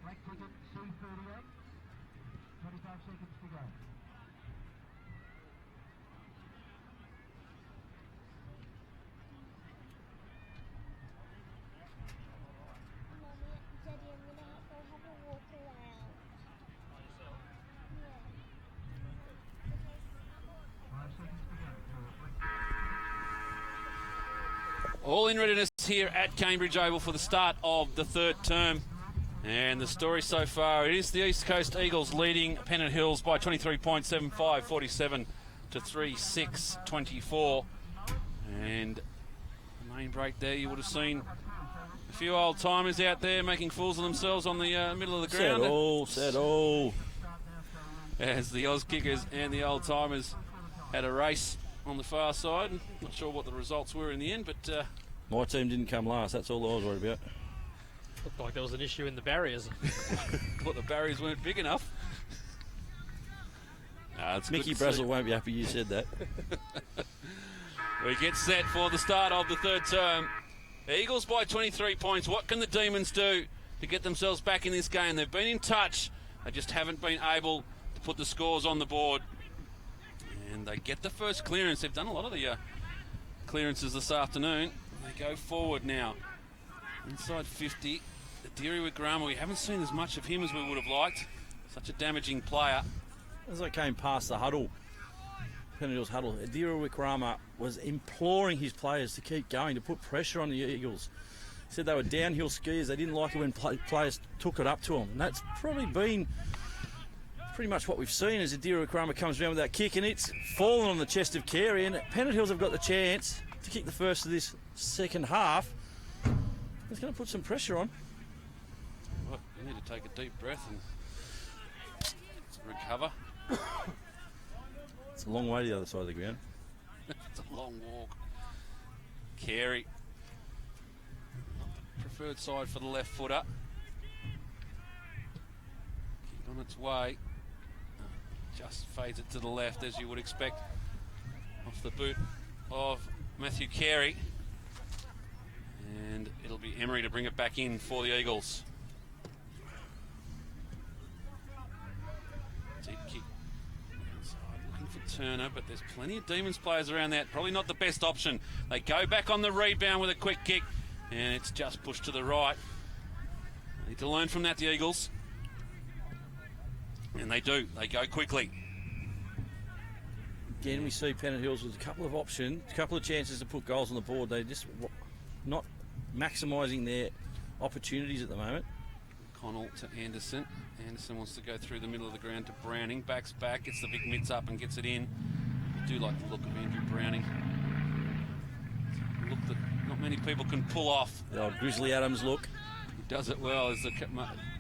Black ticket C38, 25 seconds to go. Daddy, I'm gonna have a walk around. 5 seconds to go. All in readiness here at Kanebridge Oval for the start of the third term. And the story so far, it is the East Coast Eagles leading Pennant Hills by 23 points, 7-5, 47 to 3-6, 24. And the main break there, you would have seen a few old-timers out there making fools of themselves on the middle of the ground. Settle. As the Oz Kickers and the old-timers had a race on the far side. Not sure what the results were in the end, but... My team didn't come last, that's all I was worried about. Looked like there was an issue in the barriers. Thought the barriers weren't big enough. It's Mickey good to see. Brazel won't be happy you said that. We get set for the start of the third term. Eagles by 23 points. What can the Demons do to get themselves back in this game? They've been in touch. They just haven't been able to put the scores on the board. And they get the first clearance. They've done a lot of the clearances this afternoon. They go forward now. Inside 50. Adiri Wigrama, we haven't seen as much of him as we would have liked. Such a damaging player. As I came past the huddle, Pennant Hills huddle, Adira Wikrama was imploring his players to keep going, to put pressure on the Eagles. He said they were downhill skiers. They didn't like it when players took it up to them. And that's probably been pretty much what we've seen as Adira Wikrama comes around with that kick, and it's fallen on the chest of Carey. And Pennant Hills have got the chance to kick the first of this second half. It's going to put some pressure on. Well, you need to take a deep breath and recover. It's a long way to the other side of the ground. It's a long walk. Carey. Preferred side for the left footer. Kick on its way. Just fades it to the left as you would expect. Off the boot of Matthew Carey. And it'll be Emery to bring it back in for the Eagles. Deep kick. Looking for Turner, but there's plenty of Demons players around that. Probably not the best option. They go back on the rebound with a quick kick, and it's just pushed to the right. They need to learn from that, the Eagles. And they do. They go quickly. Again, we see Pennant Hills with a couple of options, a couple of chances to put goals on the board. They're just not maximising their opportunities at the moment. Connell to Anderson. Anderson wants to go through the middle of the ground to Browning. Backs back, gets the big mitts up and gets it in. I do like the look of Andrew Browning. Look that not many people can pull off. The old Grizzly Adams look. He does it well as the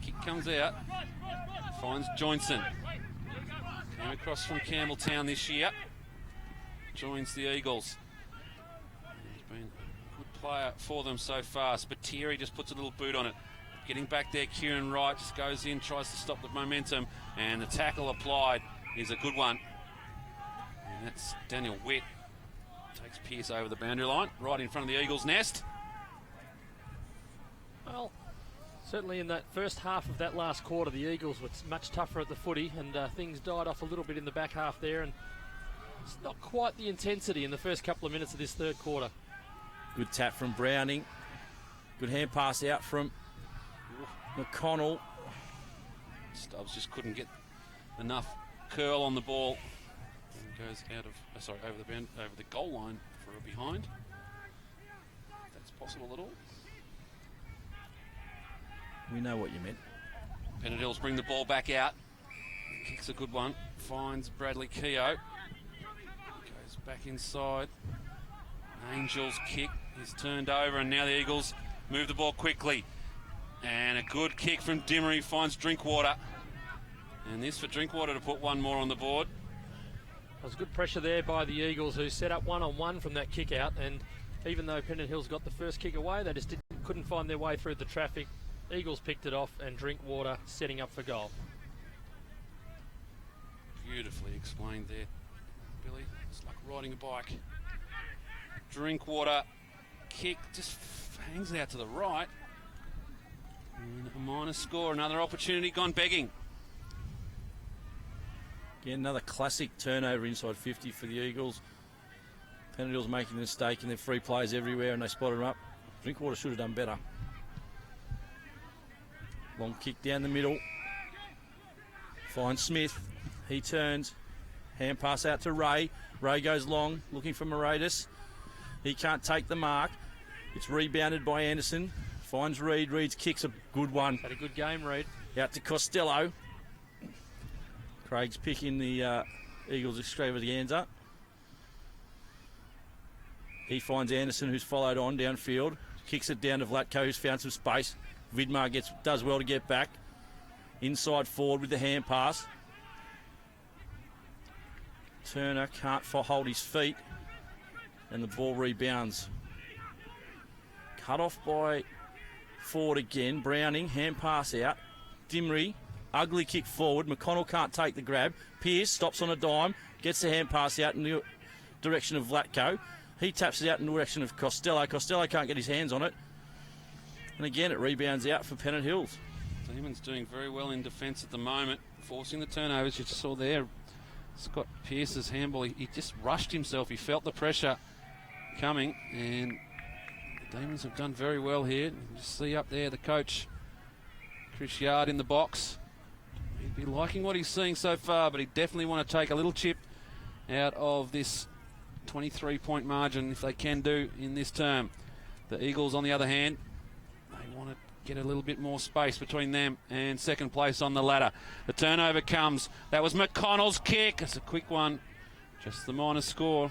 kick comes out. Finds Johnson. Came across from Campbelltown this year. Joins the Eagles. He's been a good player for them so far. Spiteri just puts a little boot on it. Getting back there, Kieran Wright just goes in, tries to stop the momentum, and the tackle applied is a good one. And that's Daniel Witt. Takes Pearce over the boundary line, right in front of the Eagles' nest. Well, certainly in that first half of that last quarter, the Eagles were much tougher at the footy, and things died off a little bit in the back half there, and it's not quite the intensity in the first couple of minutes of this third quarter. Good tap from Browning. Good hand pass out from McConnell. Stubbs just couldn't get enough curl on the ball. And goes out of, over the goal line for a behind. If that's possible at all. We know what you meant. Pennant Hills bring the ball back out. Kicks a good one. Finds Bradley Keogh. Goes back inside. Angels kick is turned over, and now the Eagles move the ball quickly. And a good kick from Dimmery finds Drinkwater. And this for Drinkwater to put one more on the board. There was good pressure there by the Eagles, who set up one-on-one from that kick out, and even though Pennant Hills got the first kick away, they just couldn't find their way through the traffic. Eagles picked it off, and Drinkwater setting up for goal. Beautifully explained there, Billy. It's like riding a bike. Drinkwater kick just hangs out to the right. And a minor score, another opportunity gone begging. Again, another classic turnover inside 50 for the Eagles. Pennant Hills making the mistake, and their free players everywhere, and they spotted them up. Drinkwater should have done better. Long kick down the middle. Finds Smith. He turns. Hand pass out to Ray. Ray goes long, looking for Moratis. He can't take the mark. It's rebounded by Anderson. Finds Reed. Reed's kick's a good one. Had a good game, Reed. Out to Costello. Craig's picking the Eagles extravaganza. He finds Anderson, who's followed on downfield. Kicks it down to Vlatko, who's found some space. Vidmar does well to get back. Inside forward with the hand pass. Turner can't hold his feet. And the ball rebounds. Cut off by Ford again. Browning, hand pass out. Dimry, ugly kick forward. McConnell can't take the grab. Pearce stops on a dime. Gets the hand pass out in the direction of Vlatko. He taps it out in the direction of Costello. Costello can't get his hands on it. And again, it rebounds out for Pennant Hills. Demons doing very well in defence at the moment, forcing the turnovers. You just saw there, Scott Pearce's handball. He just rushed himself. He felt the pressure coming, and the Demons have done very well here. You can just see up there the coach, Chris Yard, in the box. He'd be liking what he's seeing so far, but he definitely want to take a little chip out of this 23-point margin if they can do in this term. The Eagles, on the other hand, they want to get a little bit more space between them and second place on the ladder. The turnover comes. That was McConnell's kick. It's a quick one. Just the minor score.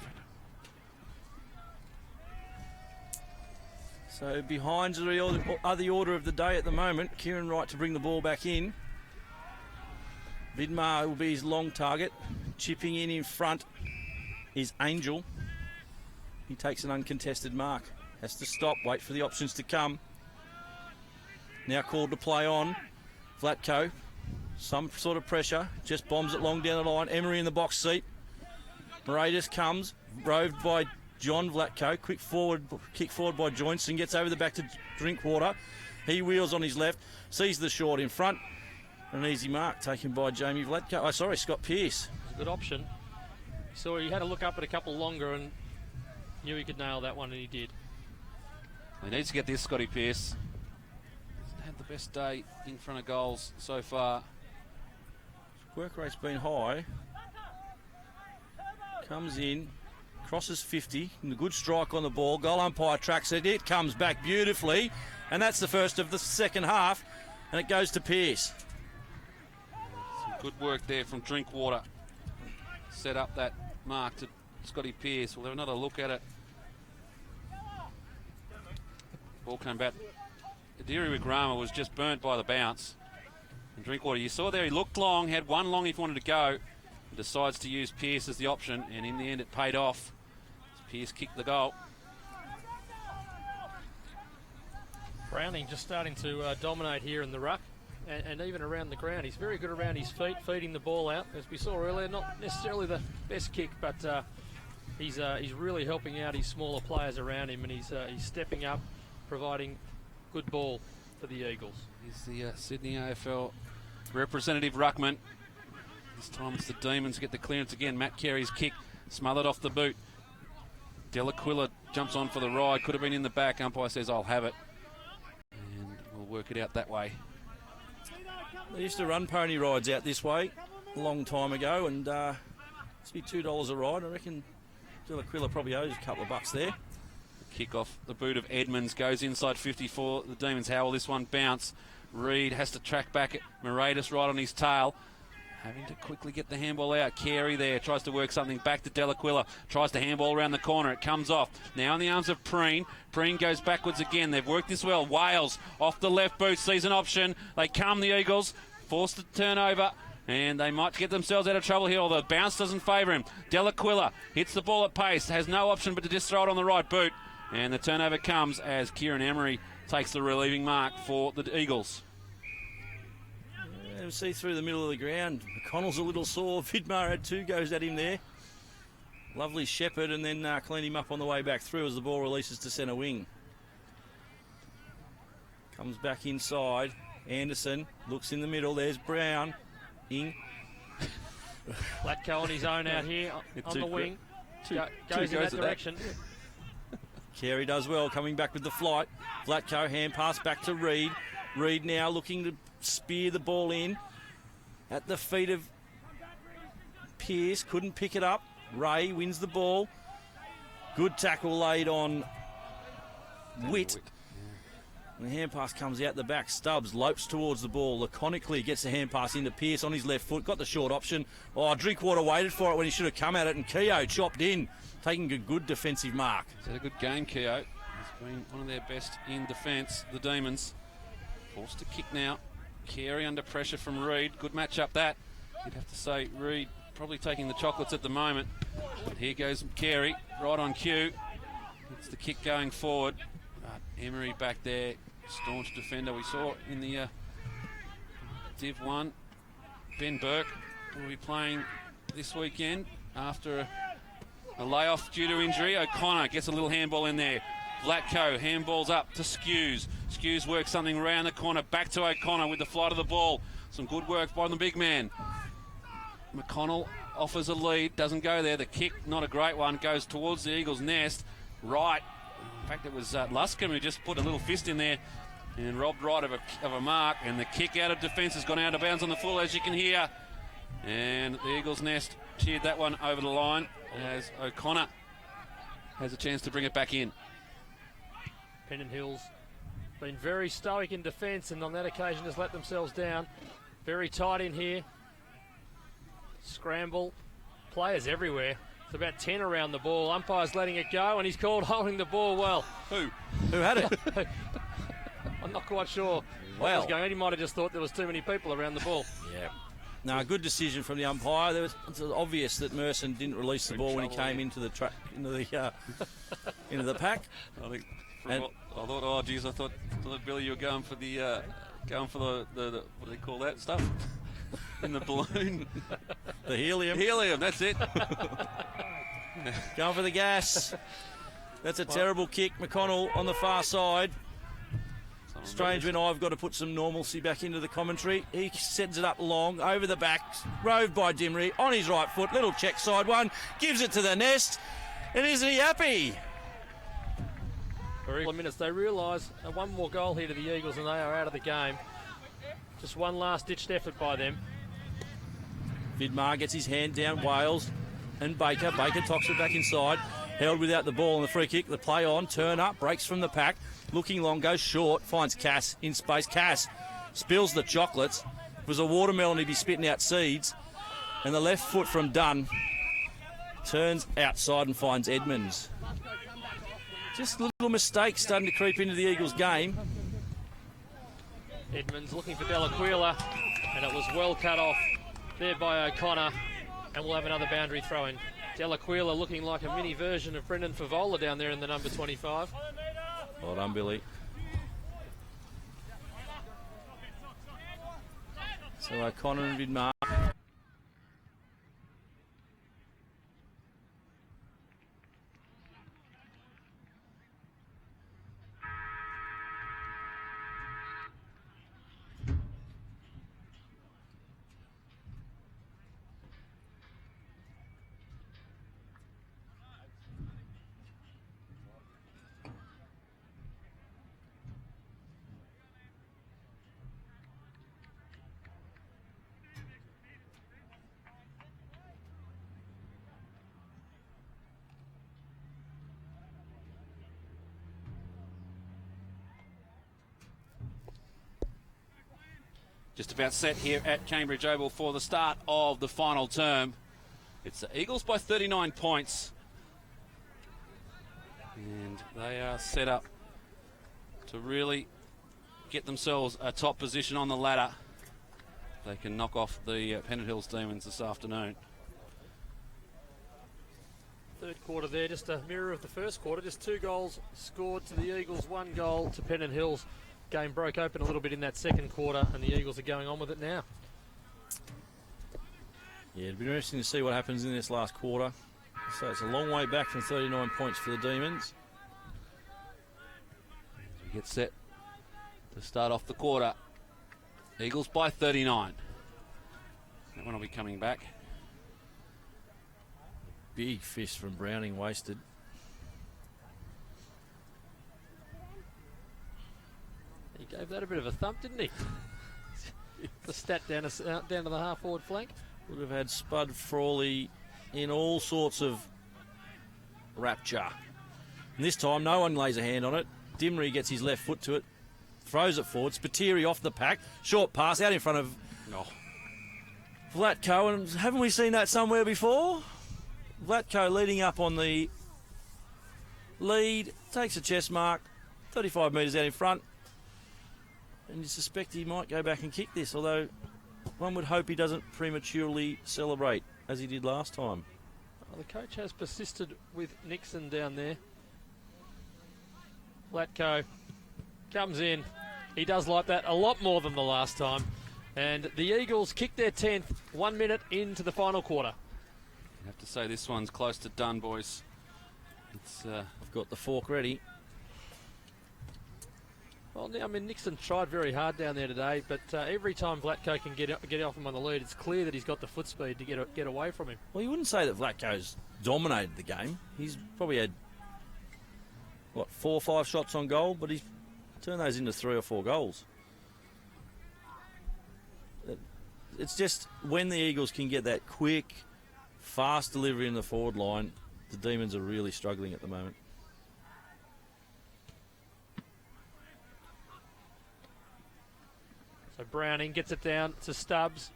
So behind are the order of the day at the moment. Kieran Wright to bring the ball back in. Vidmar will be his long target. Chipping in front is Angel. He takes an uncontested mark. Has to stop, wait for the options to come. Now called to play on. Vlatko, some sort of pressure, just bombs it long down the line. Emery in the box seat. Moraidis comes, roved by John Vlatko. Quick forward, kick forward by Joinson, gets over the back to Drinkwater. He wheels on his left, sees the short in front. An easy mark taken by Jamie Vlatko. Oh, sorry, Scott Pearce. Good option. So he had to look up at a couple longer and knew he could nail that one, and he did. He needs to get this, Scotty Pearce. Hasn't had the best day in front of goals so far. Work rate's been high. Comes in, crosses 50, and a good strike on the ball. Goal umpire tracks it. It comes back beautifully, and that's the first of the second half, and it goes to Pearce. Some good work there from Drinkwater. Set up that mark to Scotty Pearce. We'll have another look at it. Ball came back. Adiri Wigrama was just burnt by the bounce. And Drinkwater, you saw there, he looked long, had one long if he wanted to go. Decides to use Pearce as the option, and in the end it paid off. Pearce kicked the goal. Browning just starting to dominate here in the ruck and even around the ground. He's very good around his feet, feeding the ball out. As we saw earlier, not necessarily the best kick, but he's really helping out his smaller players around him, and he's stepping up, providing good ball for the Eagles. He's the Sydney AFL representative ruckman. This time it's the Demons get the clearance again. Matt Carey's kick smothered off the boot. Delaquila jumps on for the ride. Could have been in the back. Umpire says, I'll have it. And we'll work it out that way. They used to run pony rides out this way a long time ago, and it's be $2 a ride. I reckon Delaquila probably owes a couple of bucks there. The kick off the boot of Edmonds goes inside 54. The Demons. How will this one bounce? Reed has to track back at Moraidis right on his tail. Having to quickly get the handball out. Carey there tries to work something back to Delaquila. Tries to handball around the corner. It comes off. Now in the arms of Preen. Preen goes backwards again. They've worked this well. Wales off the left boot. Sees an option. They come, the Eagles. Forced to turn over. And they might get themselves out of trouble here, although the bounce doesn't favour him. Delaquila hits the ball at pace. Has no option but to just throw it on the right boot. And the turnover comes as Kieran Emery takes the relieving mark for the Eagles. See through the middle of the ground. McConnell's a little sore. Vidmar had two goes at him there. Lovely shepherd, and then cleaned him up on the way back through as the ball releases to centre wing. Comes back inside. Anderson looks in the middle. There's Brown. Ing. Vlatko on his own out here on the wing. Goes in that direction. Carey does well, coming back with the flight. Vlatko, hand pass back to Reed. Reed now looking to spear the ball in at the feet of Pearce. Couldn't pick it up. Ray wins the ball. Good tackle laid on Witt. The hand pass comes out the back. Stubbs lopes towards the ball. Laconically gets the hand pass into Pearce on his left foot. Got the short option. Oh, Drinkwater waited for it when he should have come at it, and Keogh chopped in, taking a good defensive mark. He's had a good game, Keogh. He's been one of their best in defence, the Demons. Forced to kick now. Carey under pressure from Reed. Good match-up that. You'd have to say Reed probably taking the chocolates at the moment. But here goes Carey, right on cue. It's the kick going forward. Emery back there, staunch defender. We saw in the Div 1. Ben Burke will be playing this weekend after a layoff due to injury. O'Connor gets a little handball in there. Vlatko handballs up to Skews. Skews works something around the corner. Back to O'Connor with the flight of the ball. Some good work by the big man. McConnell offers a lead. Doesn't go there. The kick, not a great one, goes towards the Eagles' nest. right. In fact, it was Luscombe who just put a little fist in there and robbed right of a mark. And the kick out of defence has gone out of bounds on the full, as you can hear. And the Eagles' Nest cheered that one over the line as O'Connor has a chance to bring it back in. Pennant Hills been very stoic in defence, and on that occasion has let themselves down. Very tight in here. Scramble. Players everywhere. It's about 10 around the ball. Umpire's letting it go, and he's called holding the ball well. Who had it? I'm not quite sure what was going on. He might have just thought there was too many people around the ball. Yeah. No, good decision from the umpire. It's obvious that Merson didn't release the ball when he came into the into the pack. I think. I thought, oh geez, I thought Billy, you were going for the what do they call that stuff in the balloon? The helium. Helium, that's it. Going for the gas. That's a terrible kick. McConnell on the far side. Strange when I've got to put some normalcy back into the commentary. He sends it up long, over the back, roved by Dimry, on his right foot, little check side one, gives it to the Nest, and isn't he happy? For a couple of minutes, they realise one more goal here to the Eagles and they are out of the game. Just one last-ditched effort by them. Vidmar gets his hand down, Wales and Baker. Baker tocks it back inside, held without the ball on the free kick. The play on, turn up, breaks from the pack. Looking long, goes short, finds Cass in space. Cass spills the chocolates. If it was a watermelon, he'd be spitting out seeds. And the left foot from Dunn turns outside and finds Edmonds. Just little mistakes starting to creep into the Eagles' game. Edmonds looking for Delaquila, and it was well cut off there by O'Connor. And we'll have another boundary throw-in. Delaquila looking like a mini version of Brendan Favola down there in the number 25. Well done, Billy. So O'Connor and Vidmar. Just about set here at Kanebridge Oval for the start of the final term. It's the Eagles by 39 points. And they are set up to really get themselves a top position on the ladder. They can knock off the Pennant Hills Demons this afternoon. Third quarter there, just a mirror of the first quarter. Just 2 goals scored to the Eagles, 1 goal to Pennant Hills. Game broke open a little bit in that second quarter, and the Eagles are going on with it now. Yeah, it'll be interesting to see what happens in this last quarter. So it's a long way back from 39 points for the Demons. As we get set to start off the quarter, Eagles by 39. That one will be coming back. Big fist from Browning wasted. He gave that a bit of a thump, didn't he? The stat down to the half-forward flank. Would have had Spud Frawley in all sorts of rapture. And this time, no one lays a hand on it. Dimry gets his left foot to it, throws it forward. Spiteri off the pack, short pass out in front of Vlatko. And haven't we seen that somewhere before? Vlatko leading up on the lead, takes a chest mark, 35 metres out in front. And you suspect he might go back and kick this, although one would hope he doesn't prematurely celebrate as he did last time. Well, the coach has persisted with Nixon down there. Vlatko comes in. He does like that a lot more than the last time. And the Eagles kick their 10th, 1 minute into the final quarter. I have to say this one's close to done, boys. It's I've got the fork ready. Well, I mean, Nixon tried very hard down there today, but every time Vlatko can get off him on the lead, it's clear that he's got the foot speed to get away from him. Well, you wouldn't say that Vlatko's dominated the game. He's probably had 4 or 5 shots on goal, but he's turned those into 3 or 4 goals. It's just when the Eagles can get that quick, fast delivery in the forward line, the Demons are really struggling at the moment. So Browning gets it down to Stubbs.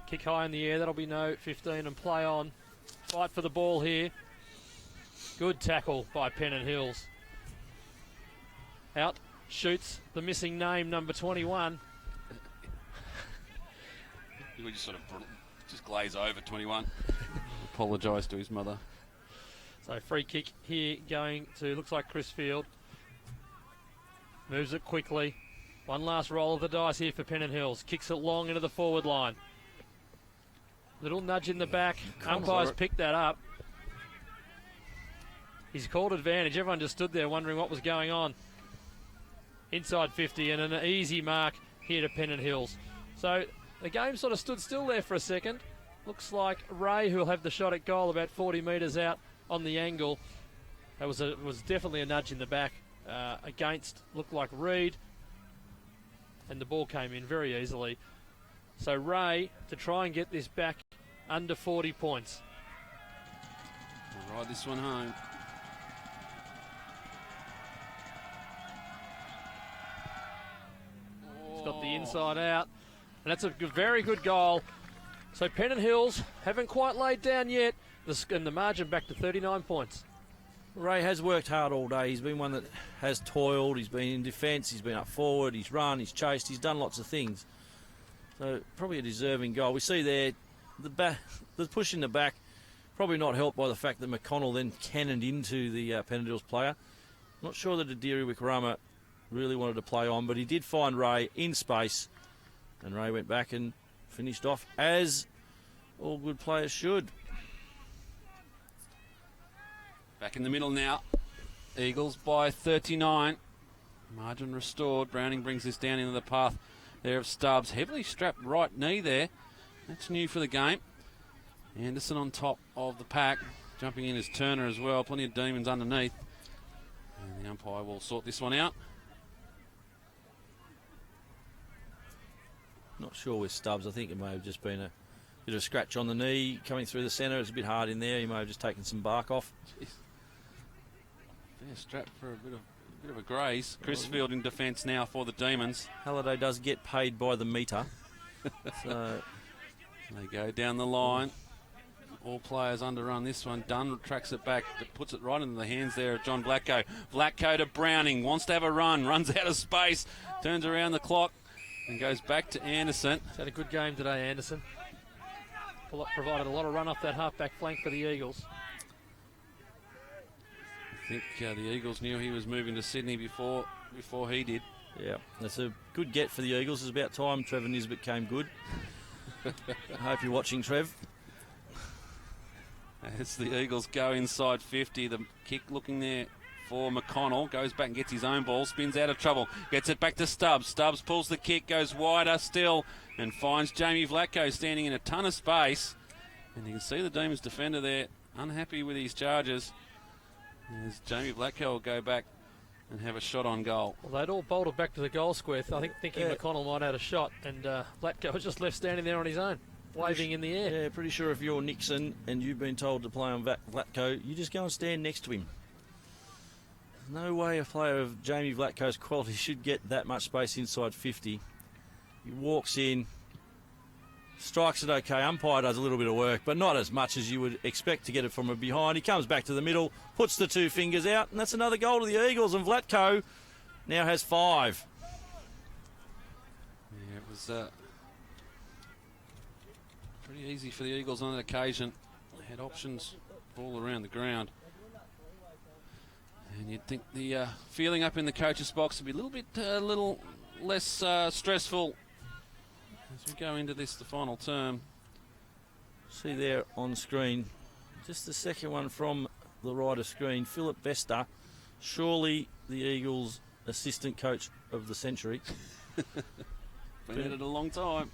Kick high in the air, that'll be no 15 and play on. Fight for the ball here. Good tackle by Pennant Hills. Out, shoots the missing name, number 21. We just sort of just glaze over 21. Apologise to his mother. So free kick here going to, looks like Chris Field. Moves it quickly. One last roll of the dice here for Pennant Hills. Kicks it long into the forward line. Little nudge in the back. Umpires picked that up. He's called advantage. Everyone just stood there wondering what was going on. Inside 50 and an easy mark here to Pennant Hills. So the game sort of stood still there for a second. Looks like Ray, who will have the shot at goal about 40 metres out on the angle. That was definitely a nudge in the back against, looked like Reed. And the ball came in very easily. So Ray to try and get this back under 40 points. We'll ride this one home. He's got the inside out. And that's a very good goal. So Pennant Hills haven't quite laid down yet. And the margin back to 39 points. Ray has worked hard all day. He's been one that has toiled. He's been in defence. He's been up forward. He's run. He's chased. He's done lots of things. So probably a deserving goal. We see there the push in the back, probably not helped by the fact that McConnell then cannoned into the Pennant Hills player. Not sure that Adiri Wickrama really wanted to play on, but he did find Ray in space, and Ray went back and finished off as all good players should. Back in the middle now. Eagles by 39. Margin restored. Browning brings this down into the path there of Stubbs. Heavily strapped right knee there. That's new for the game. Anderson on top of the pack. Jumping in is Turner as well. Plenty of Demons underneath. And the umpire will sort this one out. Not sure with Stubbs. I think it may have just been a bit of a scratch on the knee coming through the centre. It's a bit hard in there. He may have just taken some bark off. Jeez. Fair strap for a bit of a graze. Chris Field in defence now for the Demons. Halliday does get paid by the metre. So they go down the line. All players underrun this one. Dunn tracks it back, but puts it right into the hands there of John Vlatko. Vlatko to Browning, wants to have a run, runs out of space, turns around the clock and goes back to Anderson. He's had a good game today, Anderson. Provided a lot of run off that half-back flank for the Eagles. I think the Eagles knew he was moving to Sydney before he did. Yeah, that's a good get for the Eagles. It's about time Trevor Nisbet came good. I hope you're watching, Trev. As the Eagles go inside 50, the kick looking there for McConnell. Goes back and gets his own ball, spins out of trouble, gets it back to Stubbs. Stubbs pulls the kick, goes wider still, and finds Jamie Vlatko standing in a ton of space. And you can see the Demons defender there, unhappy with his charges. As Jamie Vlatko will go back and have a shot on goal. Well, they'd all bolted back to the goal square, thinking McConnell might have had a shot, and Vlatko was just left standing there on his own, waving in the air. Yeah, pretty sure if you're Nixon and you've been told to play on Vlatko, you just go and stand next to him. There's no way a player of Jamie Vlatko's quality should get that much space inside 50. He walks in, strikes it okay. Umpire does a little bit of work, but not as much as you would expect to get it from a behind. He comes back to the middle, puts the 2 fingers out, and that's another goal to the Eagles. And Vlatko now has 5. Yeah, it was pretty easy for the Eagles on that occasion. They had options all around the ground. And you'd think the feeling up in the coach's box would be a little less stressful as we go into the final term. See there on screen, just the second one from the right of screen, Philip Vesta, surely the Eagles' assistant coach of the century. Been at it a long time.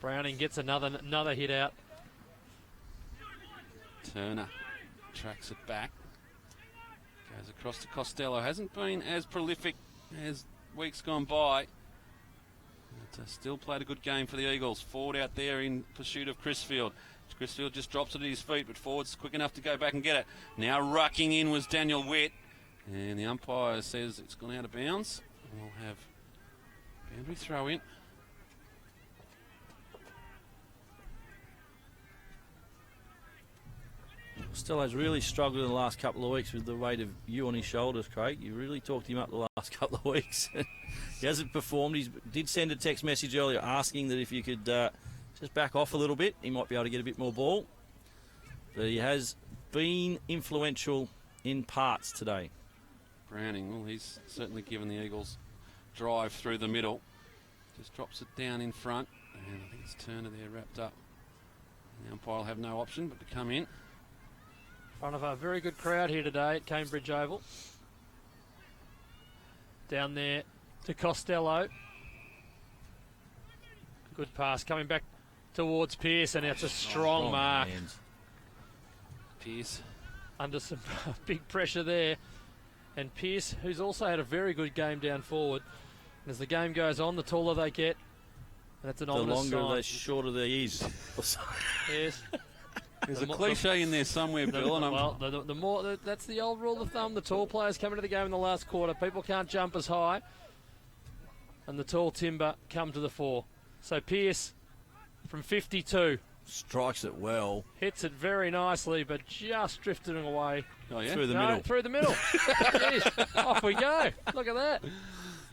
Browning gets another hit out. Turner tracks it back. Across to Costello. Hasn't been as prolific as weeks gone by. But still played a good game for the Eagles. Forward out there in pursuit of Crisfield. Crisfield just drops it at his feet, but forward's quick enough to go back and get it. Now rucking in was Daniel Witt. And the umpire says it's gone out of bounds. We'll have boundary throw in. Costello's really struggled in the last couple of weeks with the weight of you on his shoulders, Craig. You really talked him up the last couple of weeks. He hasn't performed. He did send a text message earlier asking that if you could just back off a little bit, he might be able to get a bit more ball. But he has been influential in parts today. Browning, well, he's certainly given the Eagles drive through the middle. Just drops it down in front. And I think it's Turner there wrapped up. The umpire will have no option but to come in. Front of a very good crowd here today at Kanebridge Oval. Down there to Costello. Good pass coming back towards Pearce, and it's a strong mark. Hands. Pearce. Under some big pressure there. And Pearce, who's also had a very good game down forward. And as the game goes on, the taller they get. And that's an ominous sign. The longer, the shorter they is. Yes. There's a cliche in there somewhere, Bill. And the more that's the old rule of thumb. The tall players come into the game in the last quarter. People can't jump as high, and the tall timber come to the fore. So Pearce from 52 strikes it well. Hits it very nicely, but just drifted it away. Oh yeah, through the middle. Through the middle. Jeez, off we go. Look at that.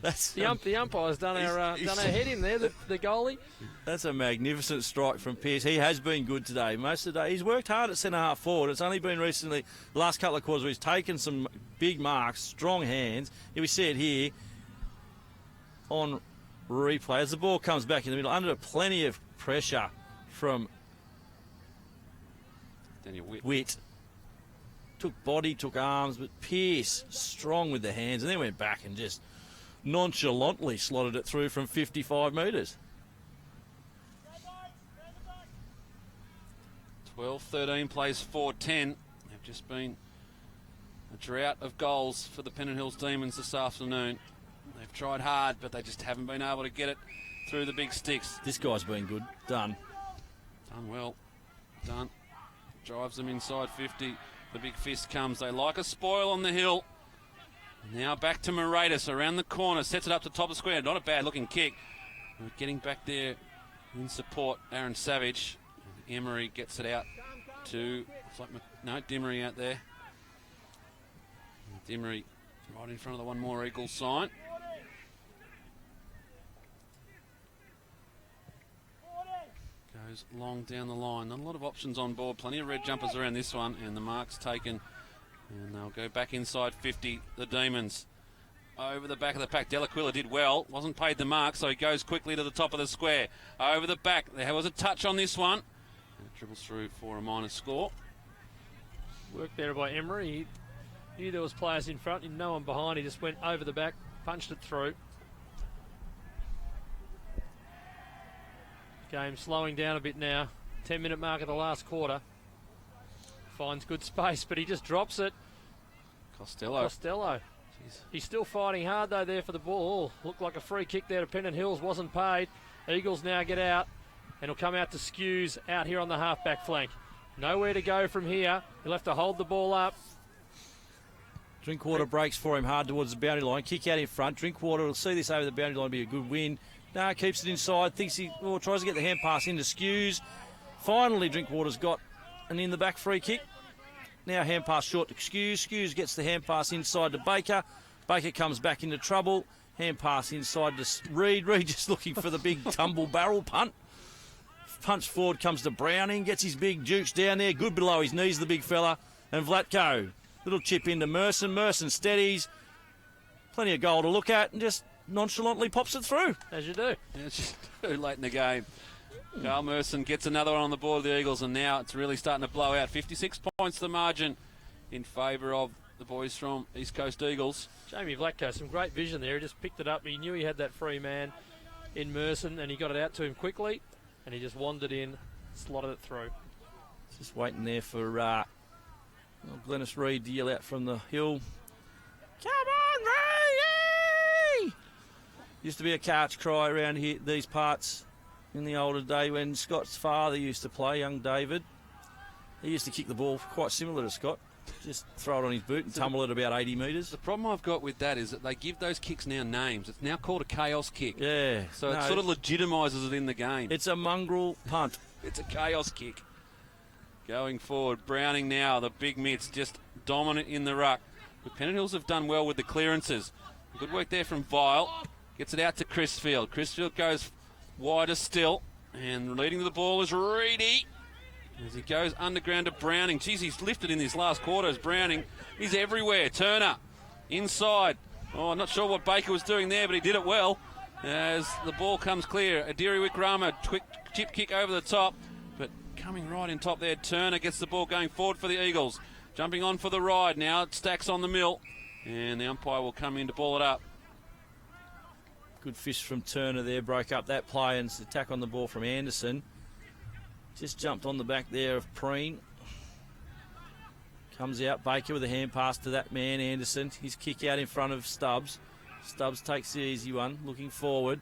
That's the umpire's done our head in there. The goalie. That's a magnificent strike from Pearce. He has been good today. Most of the day, he's worked hard at centre half forward. It's only been recently, the last couple of quarters, where he's taken some big marks, strong hands. Here we see it here on replay as the ball comes back in the middle under plenty of pressure from Daniel Witt. Took body, took arms, but Pearce strong with the hands, and then went back and just nonchalantly slotted it through from 55 metres. 12-13 plays 4-10. They've just been a drought of goals for the Pennant Hills Demons this afternoon. They've tried hard, but they just haven't been able to get it through the big sticks. This guy's been good. Done well. Done. Drives them inside 50. The big fist comes. They like a spoil on the hill. Now back to Moratis around the corner. Sets it up to top of the square. Not a bad looking kick. We're getting back there in support. Aaron Savage. Emery gets it out to, Dimmery out there. Dimmery right in front of the one more Eagles sign. Goes long down the line. Not a lot of options on board. Plenty of red jumpers around this one. And the mark's taken. And they'll go back inside 50, the Demons. Over the back of the pack. Delaquila did well. Wasn't paid the mark, so he goes quickly to the top of the square. Over the back. There was a touch on this one. And it dribbles through for a minor score. Work there by Emery. He knew there was players in front, no one behind. He just went over the back, punched it through. Game slowing down a bit now. 10-minute mark of the last quarter. Finds good space, but he just drops it. Costello. Jeez. He's still fighting hard, though, there for the ball. Looked like a free kick there to Pennant Hills. Wasn't paid. Eagles now get out, and he'll come out to Skews out here on the half-back flank. Nowhere to go from here. He'll have to hold the ball up. Drinkwater breaks for him hard towards the boundary line. Kick out in front. Drinkwater will see this over the boundary line, be a good win. No, keeps it inside. Thinks tries to get the hand pass into Skews. Finally, Drinkwater's got an in the back free kick. Now hand pass short to Skews. Skews gets the hand pass inside to Baker. Baker comes back into trouble. Hand pass inside to Reed. Reed just looking for the big tumble barrel punt. Punch forward comes to Browning. Gets his big jukes down there. Good below his knees, the big fella. And Vlatko. Little chip into Merson. Merson steadies. Plenty of goal to look at and just nonchalantly pops it through. As you do. Yeah, it's just too late in the game. Carl Merson gets another one on the board of the Eagles, and now it's really starting to blow out. 56 points the margin in favour of the boys from East Coast Eagles. Jamie Vlatko, some great vision there. He just picked it up. He knew he had that free man in Merson, and he got it out to him quickly, and he just wandered in, slotted it through. Just waiting there for Glennis Reed to yell out from the hill. Used to be a catch cry around here, these parts, in the older day when Scott's father used to play, young David. He used to kick the ball quite similar to Scott. Just throw it on his boot and tumble it about 80 metres. The problem I've got with that is that they give those kicks now names. It's now called a chaos kick. Yeah. So it sort of legitimises it in the game. It's a mongrel punt. It's a chaos kick. Going forward, Browning now, the big mitts, just dominant in the ruck. The Pennant Hills have done well with the clearances. Good work there from Vile. Gets it out to Chrisfield. Chrisfield goes wider still. And leading to the ball is Reedy. As he goes underground to Browning. Geez, he's lifted in this last quarter as Browning. He's everywhere. Turner inside. Oh, I'm not sure what Baker was doing there, but he did it well. As the ball comes clear. Adiri Wickrama, quick chip kick over the top. But coming right in top there, Turner gets the ball going forward for the Eagles. Jumping on for the ride now. It stacks on the mill. And the umpire will come in to ball it up. Good fish from Turner there. Broke up that play and attack on the ball from Anderson. Just jumped on the back there of Preen. Comes out, Baker with a hand pass to that man, Anderson. His kick out in front of Stubbs. Stubbs takes the easy one, looking forward.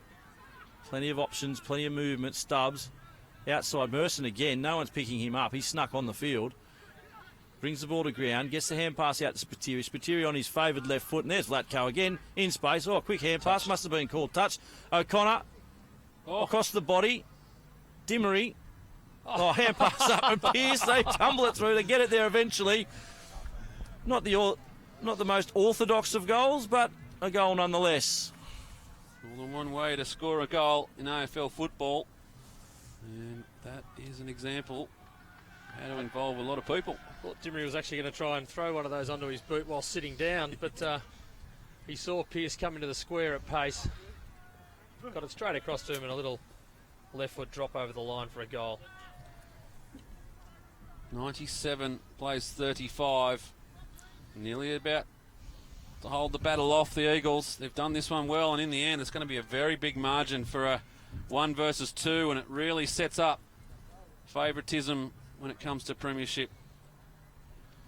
Plenty of options, plenty of movement. Stubbs outside Merson again. No one's picking him up. He's snuck on the field. Brings the ball to ground, gets the hand pass out to Spiteri. Spiteri on his favoured left foot, and there's Vlatko again in space. Oh, quick hand pass, must have been called touch. O'Connor across the body. Dimmery. Oh, hand pass up and Pearce. They tumble it through to get it there eventually. Not the most orthodox of goals, but a goal nonetheless. More than one way to score a goal in AFL football. And that is an example how to involve a lot of people. I thought Dimmery was actually going to try and throw one of those onto his boot while sitting down, but he saw Pearce come into the square at pace. Got it straight across to him and a little left foot drop over the line for a goal. 97 plays 35. Nearly about to hold the battle off the Eagles. They've done this one well, and in the end it's going to be a very big margin for a 1 versus 2, and it really sets up favouritism when it comes to premiership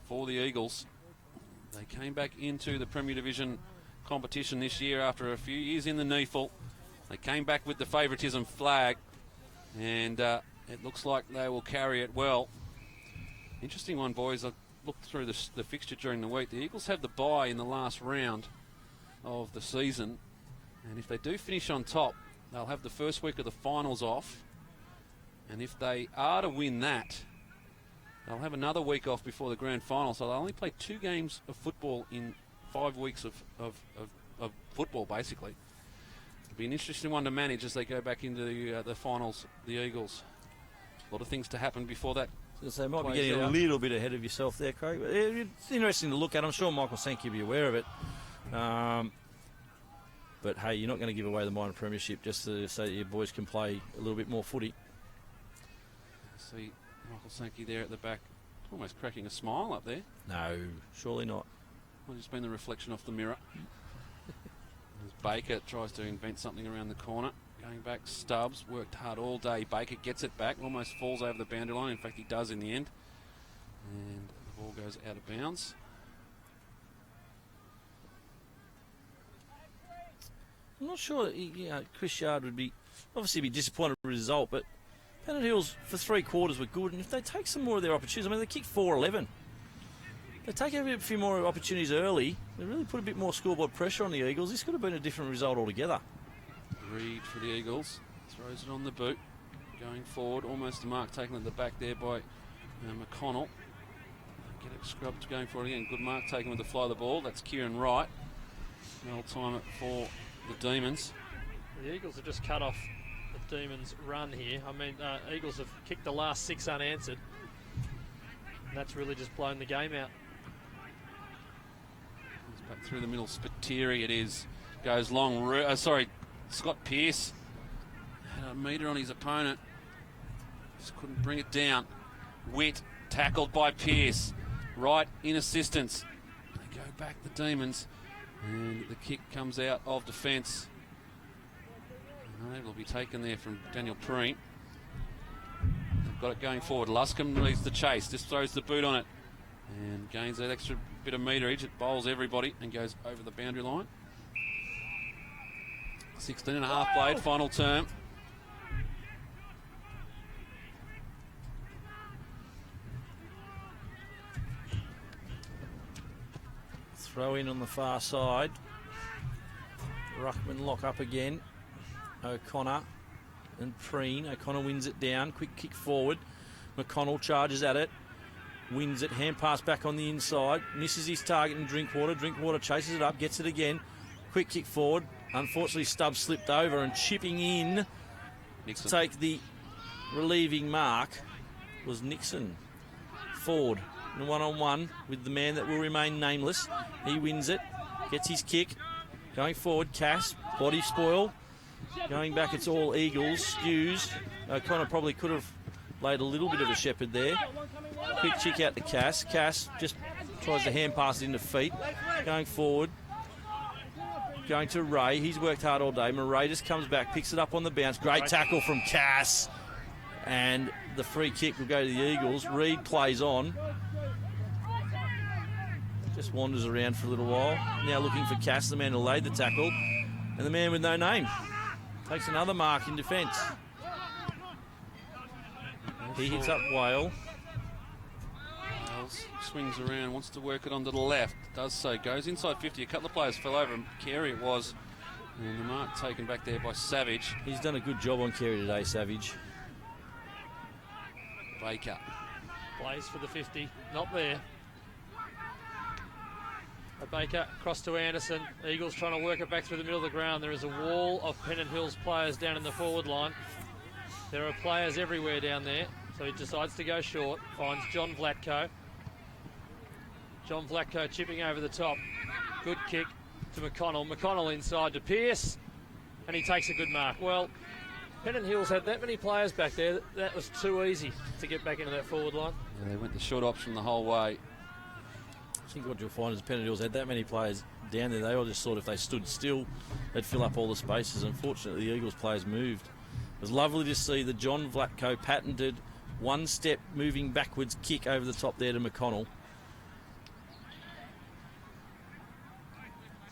for the Eagles. They came back into the Premier Division competition this year after a few years in the NEFL. They came back with the favouritism flag, and it looks like they will carry it well. Interesting one, boys. I looked through the fixture during the week. The Eagles have the bye in the last round of the season, and if they do finish on top, they'll have the first week of the finals off, and if they are to win that, they'll have another week off before the grand final, so they'll only play 2 games of football in 5 weeks of football, basically. It'll be an interesting one to manage as they go back into the finals, the Eagles. A lot of things to happen before that. So they might be getting a little bit ahead of yourself there, Craig. But it's interesting to look at. I'm sure Michael Sankey will be aware of it. But, hey, you're not going to give away the minor premiership just so that your boys can play a little bit more footy. See Michael Sankey there at the back, almost cracking a smile up there. No, surely not. Might just been the reflection off the mirror. As Baker tries to invent something around the corner. Going back, Stubbs worked hard all day. Baker gets it back, almost falls over the boundary line. In fact, he does in the end. And the ball goes out of bounds. I'm not sure. Chris Yard would be disappointed with the result, but Pennant Hills for 3 quarters were good. And if they take some more of their opportunities, I mean, they kicked 4-11. They take a few more opportunities early. They really put a bit more scoreboard pressure on the Eagles. This could have been a different result altogether. Reed for the Eagles, throws it on the boot, going forward, almost a mark taken at the back there by McConnell. Get it scrubbed, going forward again, good mark taken with the fly of the ball, that's Kieran Wright. They'll time it for the Demons. The Eagles have just cut off the Demons' run here. I mean, Eagles have kicked the last 6 unanswered, and that's really just blown the game out. It's back through the middle, Spiteri it is, goes long, Scott Pearce had a metre on his opponent. Just couldn't bring it down. Witt tackled by Pearce. Right in assistance. They go back the Demons. And the kick comes out of defence. It will be taken there from Daniel Preen. They've got it going forward. Luscombe leads the chase. Just throws the boot on it. And gains that extra bit of meterage. It bowls everybody and goes over the boundary line. 16 and a half played, final term. Throw in on the far side. Ruckman lock up again. O'Connor and Preen. O'Connor wins it down. Quick kick forward. McConnell charges at it. Wins it. Hand pass back on the inside. Misses his target in Drinkwater. Drinkwater chases it up. Gets it again. Quick kick forward. Unfortunately, Stubbs slipped over and chipping in Nixon. to take the relieving mark was Nixon. Ford in one-on-one with the man that will remain nameless. He wins it. Gets his kick. Going forward, Cass. Body spoil. Going back, it's all Eagles. Skews. O'Connor probably could have laid a little bit of a shepherd there. Quick kick out to Cass. Cass just tries to hand pass it into feet. Going forward. Going to Ray. He's worked hard all day. Murray just comes back, picks it up on the bounce. Great tackle from Cass. And the free kick will go to the Eagles. Reed plays on. Just wanders around for a little while. Now looking for Cass, the man who laid the tackle. And the man with no name takes another mark in defence. He hits up Whale. Wells swings around, wants to work it onto the left. Does so. Goes inside 50. A couple of players fell over. Carey it was. And the mark taken back there by Savage. He's done a good job on Carey today, Savage. Baker. Plays for the 50. Not there. Baker across to Anderson. Eagles trying to work it back through the middle of the ground. There is a wall of Pennant Hills players down in the forward line. There are players everywhere down there. So he decides to go short. Finds John Vlatko. John Vlatko chipping over the top. Good kick to McConnell. McConnell inside to Pearce. And he takes a good mark. Well, Pennant Hills had that many players back there. That was too easy to get back into that forward line. Yeah, they went the short option the whole way. I think what you'll find is Pennant Hills had that many players down there. They all just thought if they stood still, they'd fill up all the spaces. Unfortunately, the Eagles players moved. It was lovely to see the John Vlatko patented one-step moving backwards kick over the top there to McConnell.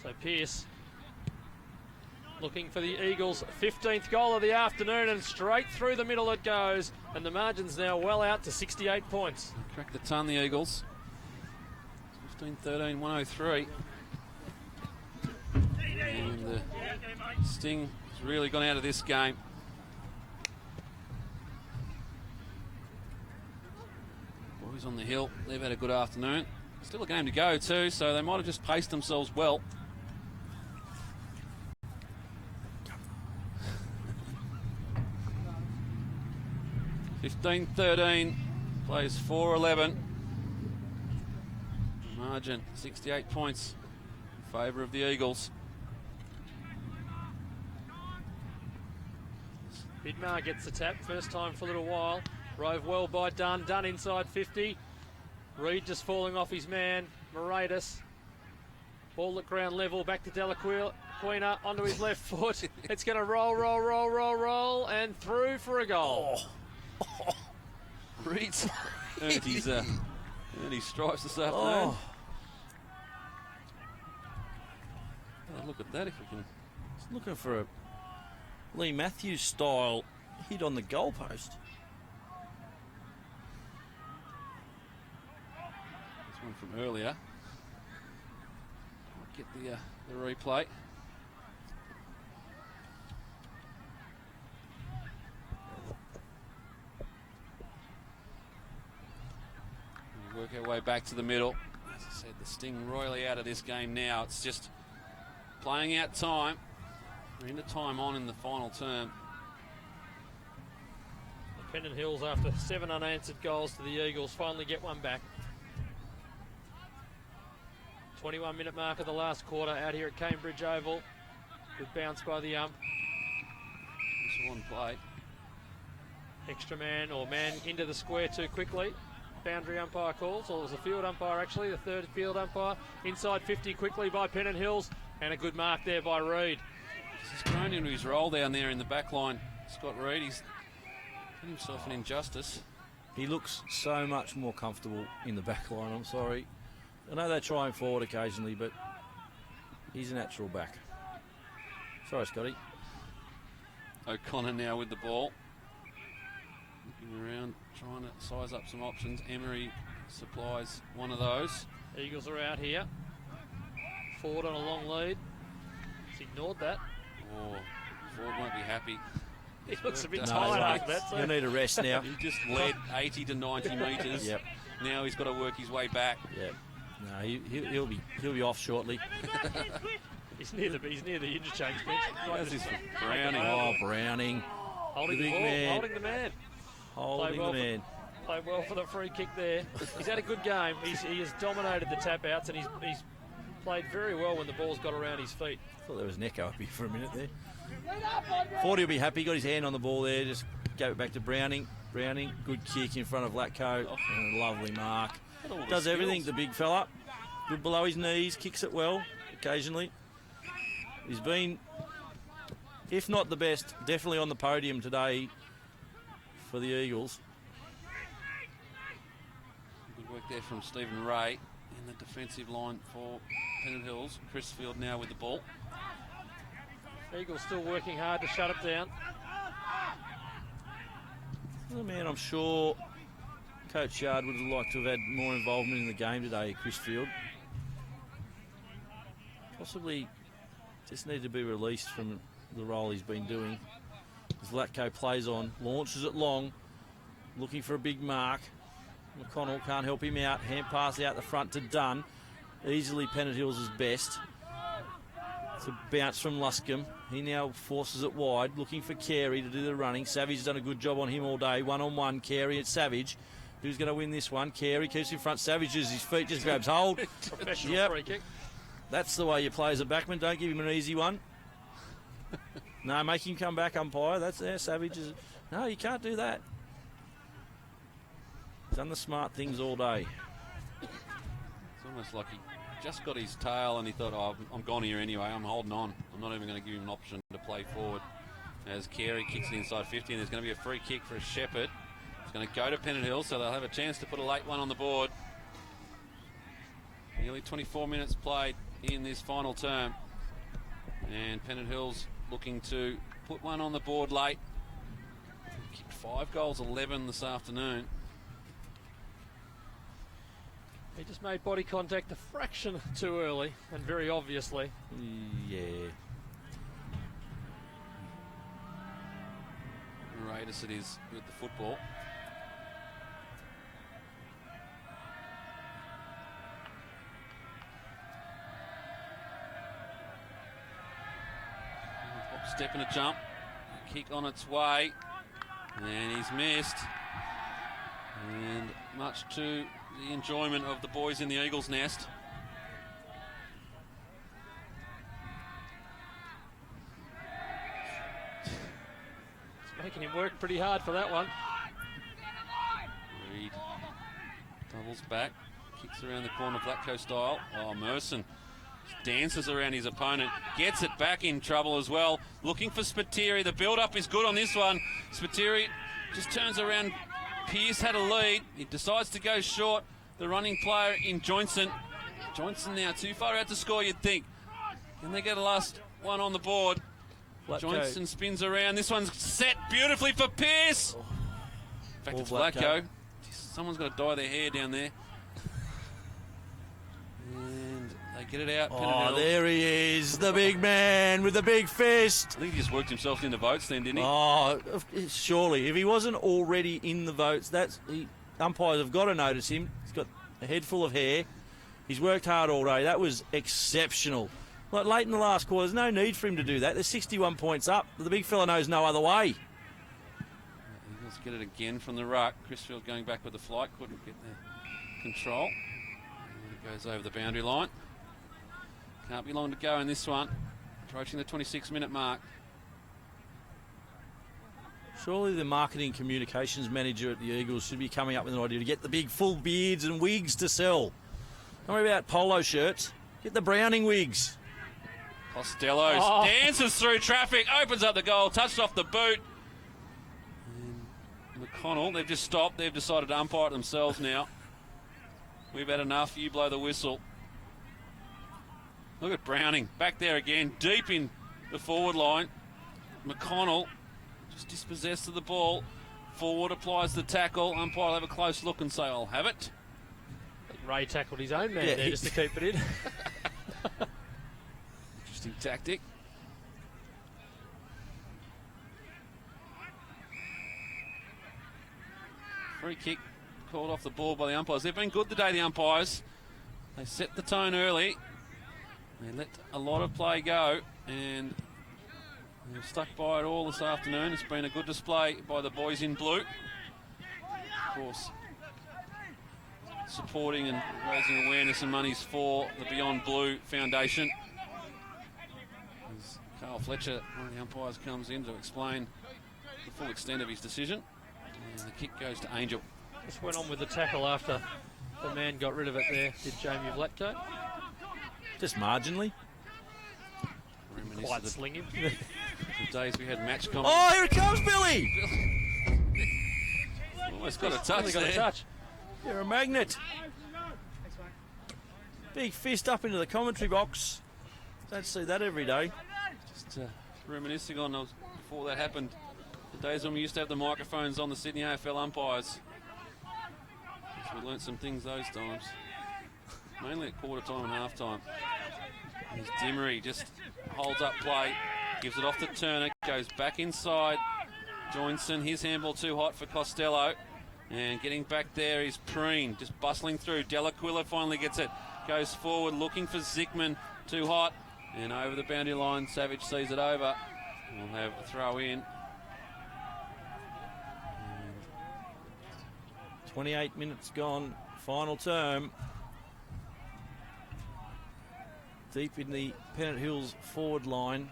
So Pearce looking for the Eagles' 15th goal of the afternoon, and straight through the middle it goes. And the margin's now well out to 68 points. Crack the ton, the Eagles. 15-13, 103. And the sting has really gone out of this game. Boys on the hill, they've had a good afternoon. Still a game to go too, so they might have just paced themselves well. (15-13) plays 4-11. Margin 68 points in favour of the Eagles. Bidmar gets the tap, first time for a little while. Rove well by Dunn. Dunn inside 50. Reed just falling off his man. Moratus. Ball at ground level, back to Delaquina onto his left foot. It's going to roll, and through for a goal. Reed's earned his stripes this afternoon. Oh. Look at that if we can. Just looking for a Lee Matthews style hit on the goalpost. This one from earlier. I'll get the replay. We work our way back to the middle. As I said, the sting royally out of this game now. It's just playing out time. We're into time on in the final term. Pennant Hills, after 7 unanswered goals to the Eagles, finally get one back. 21-minute mark of the last quarter out here at Kanebridge Oval. Good bounce by the ump. This one play. Extra man or man into the square too quickly. Boundary umpire calls, or it was a field umpire actually, the third field umpire. Inside 50 quickly by Pennant Hills, and a good mark there by Reed. He's grown into his role down there in the back line. Scott Reed, he's done himself an injustice. He looks so much more comfortable in the back line, I'm sorry. I know they try him forward occasionally, but he's a natural back. Sorry, Scotty. O'Connor now with the ball. Looking around, trying to size up some options. Emery supplies one of those. Eagles are out here. Ford on a long lead. He's ignored that. Oh, Ford won't be happy. He looks a bit No, tired no, after that. So. You'll need a rest now. He just led 80 to 90 metres. Yep. Now he's got to work his way back. Yep. No, he'll be off shortly. He's near the interchange bench. How's this for Browning? Oh, Browning. Holding the big ball, man. holding the man. Holding the man. Played well for the free kick there. He's had a good game. He has dominated the tap outs, and he's played very well when the ball's got around his feet. Thought there was an echo up here for a minute there. 40 will be happy. Got his hand on the ball there. Just gave it back to Browning. Browning, good kick in front of Vlatko. And a lovely mark. Does everything, the big fella. Good below his knees. Kicks it well occasionally. He's been, if not the best, definitely on the podium today for the Eagles. Good work there from Stephen Ray in the defensive line for Pennant Hills. Crisfield now with the ball. Eagles still working hard to shut it down. Oh man, I'm sure Coach Yard would have liked to have had more involvement in the game today, Crisfield. Possibly just needed to be released from the role he's been doing. As Vlatko plays on, launches it long, looking for a big mark. McConnell can't help him out. Hand pass out the front to Dunn. Easily Pennant Hills' best. It's a bounce from Luscombe. He now forces it wide, looking for Carey to do the running. Savage has done a good job on him all day. 1-on-1, Carey and Savage. Who's going to win this one? Carey keeps in front. Savage uses his feet, just grabs hold. Professional free kick. That's the way you play as a backman. Don't give him an easy one. No, make him come back, umpire. That's there. Savage is... No, you can't do that. He's done the smart things all day. It's almost like he just got his tail and he thought, oh, I'm gone here anyway. I'm holding on. I'm not even going to give him an option to play forward. As Carey kicks it inside 50, and there's going to be a free kick for a Shepherd. It's going to go to Pennant Hill, so they'll have a chance to put a late one on the board. Nearly 24 minutes played in this final term. And Pennant Hills looking to put one on the board late. Kicked 5 goals, 11 this afternoon. He just made body contact a fraction too early, and very obviously. Yeah. Raiders it is with the football. Hop, step and a jump. Kick on its way. And he's missed. And much to the enjoyment of the boys in the Eagles' nest. It's making him work pretty hard for that one. Reed doubles back, kicks around the corner, Vlatko style. Oh, Merson dances around his opponent, gets it back in trouble as well. Looking for Spiteri. The build-up is good on this one. Spiteri just turns around. Pearce had a lead. He decides to go short. The running player in Johnson. Johnson now too far out to score, you'd think. Can they get a last one on the board? Vlatko. Johnson spins around. This one's set beautifully for Pearce. In fact, it's Vlatko. Someone's got to dye their hair down there. And they get it out. Oh, there he is, the big man with the big fist. I think he just worked himself into votes then, didn't he? Oh, surely. If he wasn't already in the votes, umpires have got to notice him. He's got a head full of hair. He's worked hard all day. That was exceptional. Like late in the last quarter, there's no need for him to do that. There's 61 points up. The big fella knows no other way. Let's get it again from the ruck. Crisfield going back with the flight. Couldn't get the control. And it goes over the boundary line. Can't be long to go in this one. Approaching the 26-minute mark. Surely the marketing communications manager at the Eagles should be coming up with an idea to get the big full beards and wigs to sell. Don't worry about polo shirts. Get the Browning wigs. Costello dances through traffic, opens up the goal, touched off the boot. And McConnell, they've just stopped. They've decided to umpire it themselves now. We've had enough. You blow the whistle. Look at Browning back there again, deep in the forward line. McConnell just dispossessed of the ball. Forward applies the tackle. Umpire will have a close look and say, I'll have it. Ray tackled his own man there just to keep it in. Interesting tactic. Free kick called off the ball by the umpires. They've been good today, the umpires. They set the tone early. They let a lot of play go, and they've stuck by it all this afternoon. It's been a good display by the boys in blue. Of course, supporting and raising awareness and monies for the Beyond Blue Foundation. As Carl Fletcher, one of the umpires, comes in to explain the full extent of his decision. And the kick goes to Angel. Just went on with the tackle after the man got rid of it there, did Jamie Vlatko. Just marginally. Quite sling him. The days we had match combat. Oh, here it comes, Billy! Almost got a touch there. You're a magnet. Big fist up into the commentary box. Don't see that every day. Just reminiscing on those, before that happened, the days when we used to have the microphones on the Sydney AFL umpires. We learnt some things those times. Mainly at quarter time and half time. As Dimmery just holds up play, gives it off to Turner, goes back inside. Joinson, his handball too hot for Costello. And getting back there is Preen, just bustling through. Delaquila finally gets it. Goes forward, looking for Zickman, too hot. And over the boundary line, Savage sees it over. We'll have a throw in. 28 minutes gone, final term. Deep in the Pennant Hills forward line.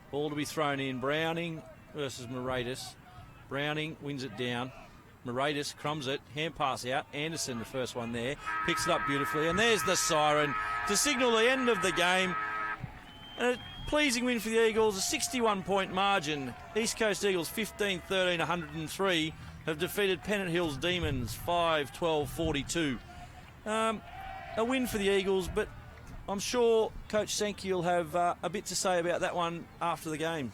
Ball to be thrown in. Browning versus Moratis. Browning wins it down. Moratis crumbs it. Hand pass out. Anderson, the first one there. Picks it up beautifully. And there's the siren to signal the end of the game. And a pleasing win for the Eagles. A 61-point margin. East Coast Eagles 15-13, 103. Have defeated Pennant Hills Demons 5-12-42. A win for the Eagles, but I'm sure Coach Sankey will have a bit to say about that one after the game.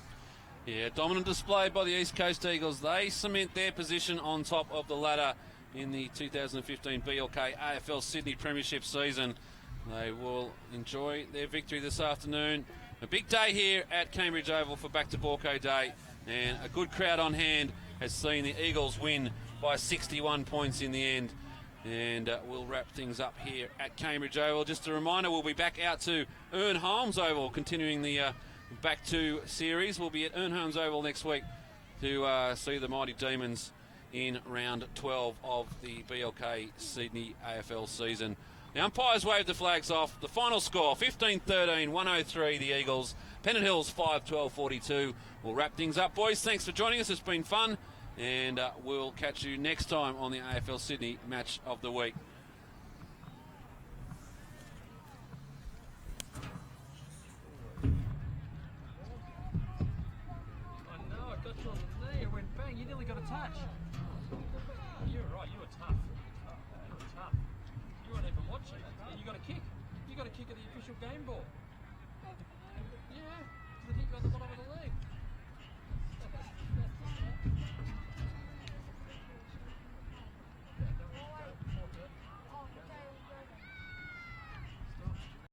Yeah, dominant display by the East Coast Eagles. They cement their position on top of the ladder in the 2015 BLK AFL Sydney Premiership season. They will enjoy their victory this afternoon. A big day here at Kanebridge Oval for Back to Baulko Day, and a good crowd on hand has seen the Eagles win by 61 points in the end. And we'll wrap things up here at Kanebridge Oval. Just a reminder, we'll be back out to Ernholmes Oval, continuing the Back to series. We'll be at Ernholmes Oval next week to see the Mighty Demons in round 12 of the BLK Sydney AFL season. The umpires waved the flags off. The final score, 15-13, 103 the Eagles. Pennant Hills 5-12-42. We'll wrap things up, boys. Thanks for joining us. It's been fun. And we'll catch you next time on the AFL Sydney Match of the Week. I know, I got you on the knee. It went bang. You nearly got a touch. You're right. You were tough. You were tough. You weren't even watching. And you got a kick. You got a kick at the official game ball. Yeah, because it hit you on the bottom of the leg.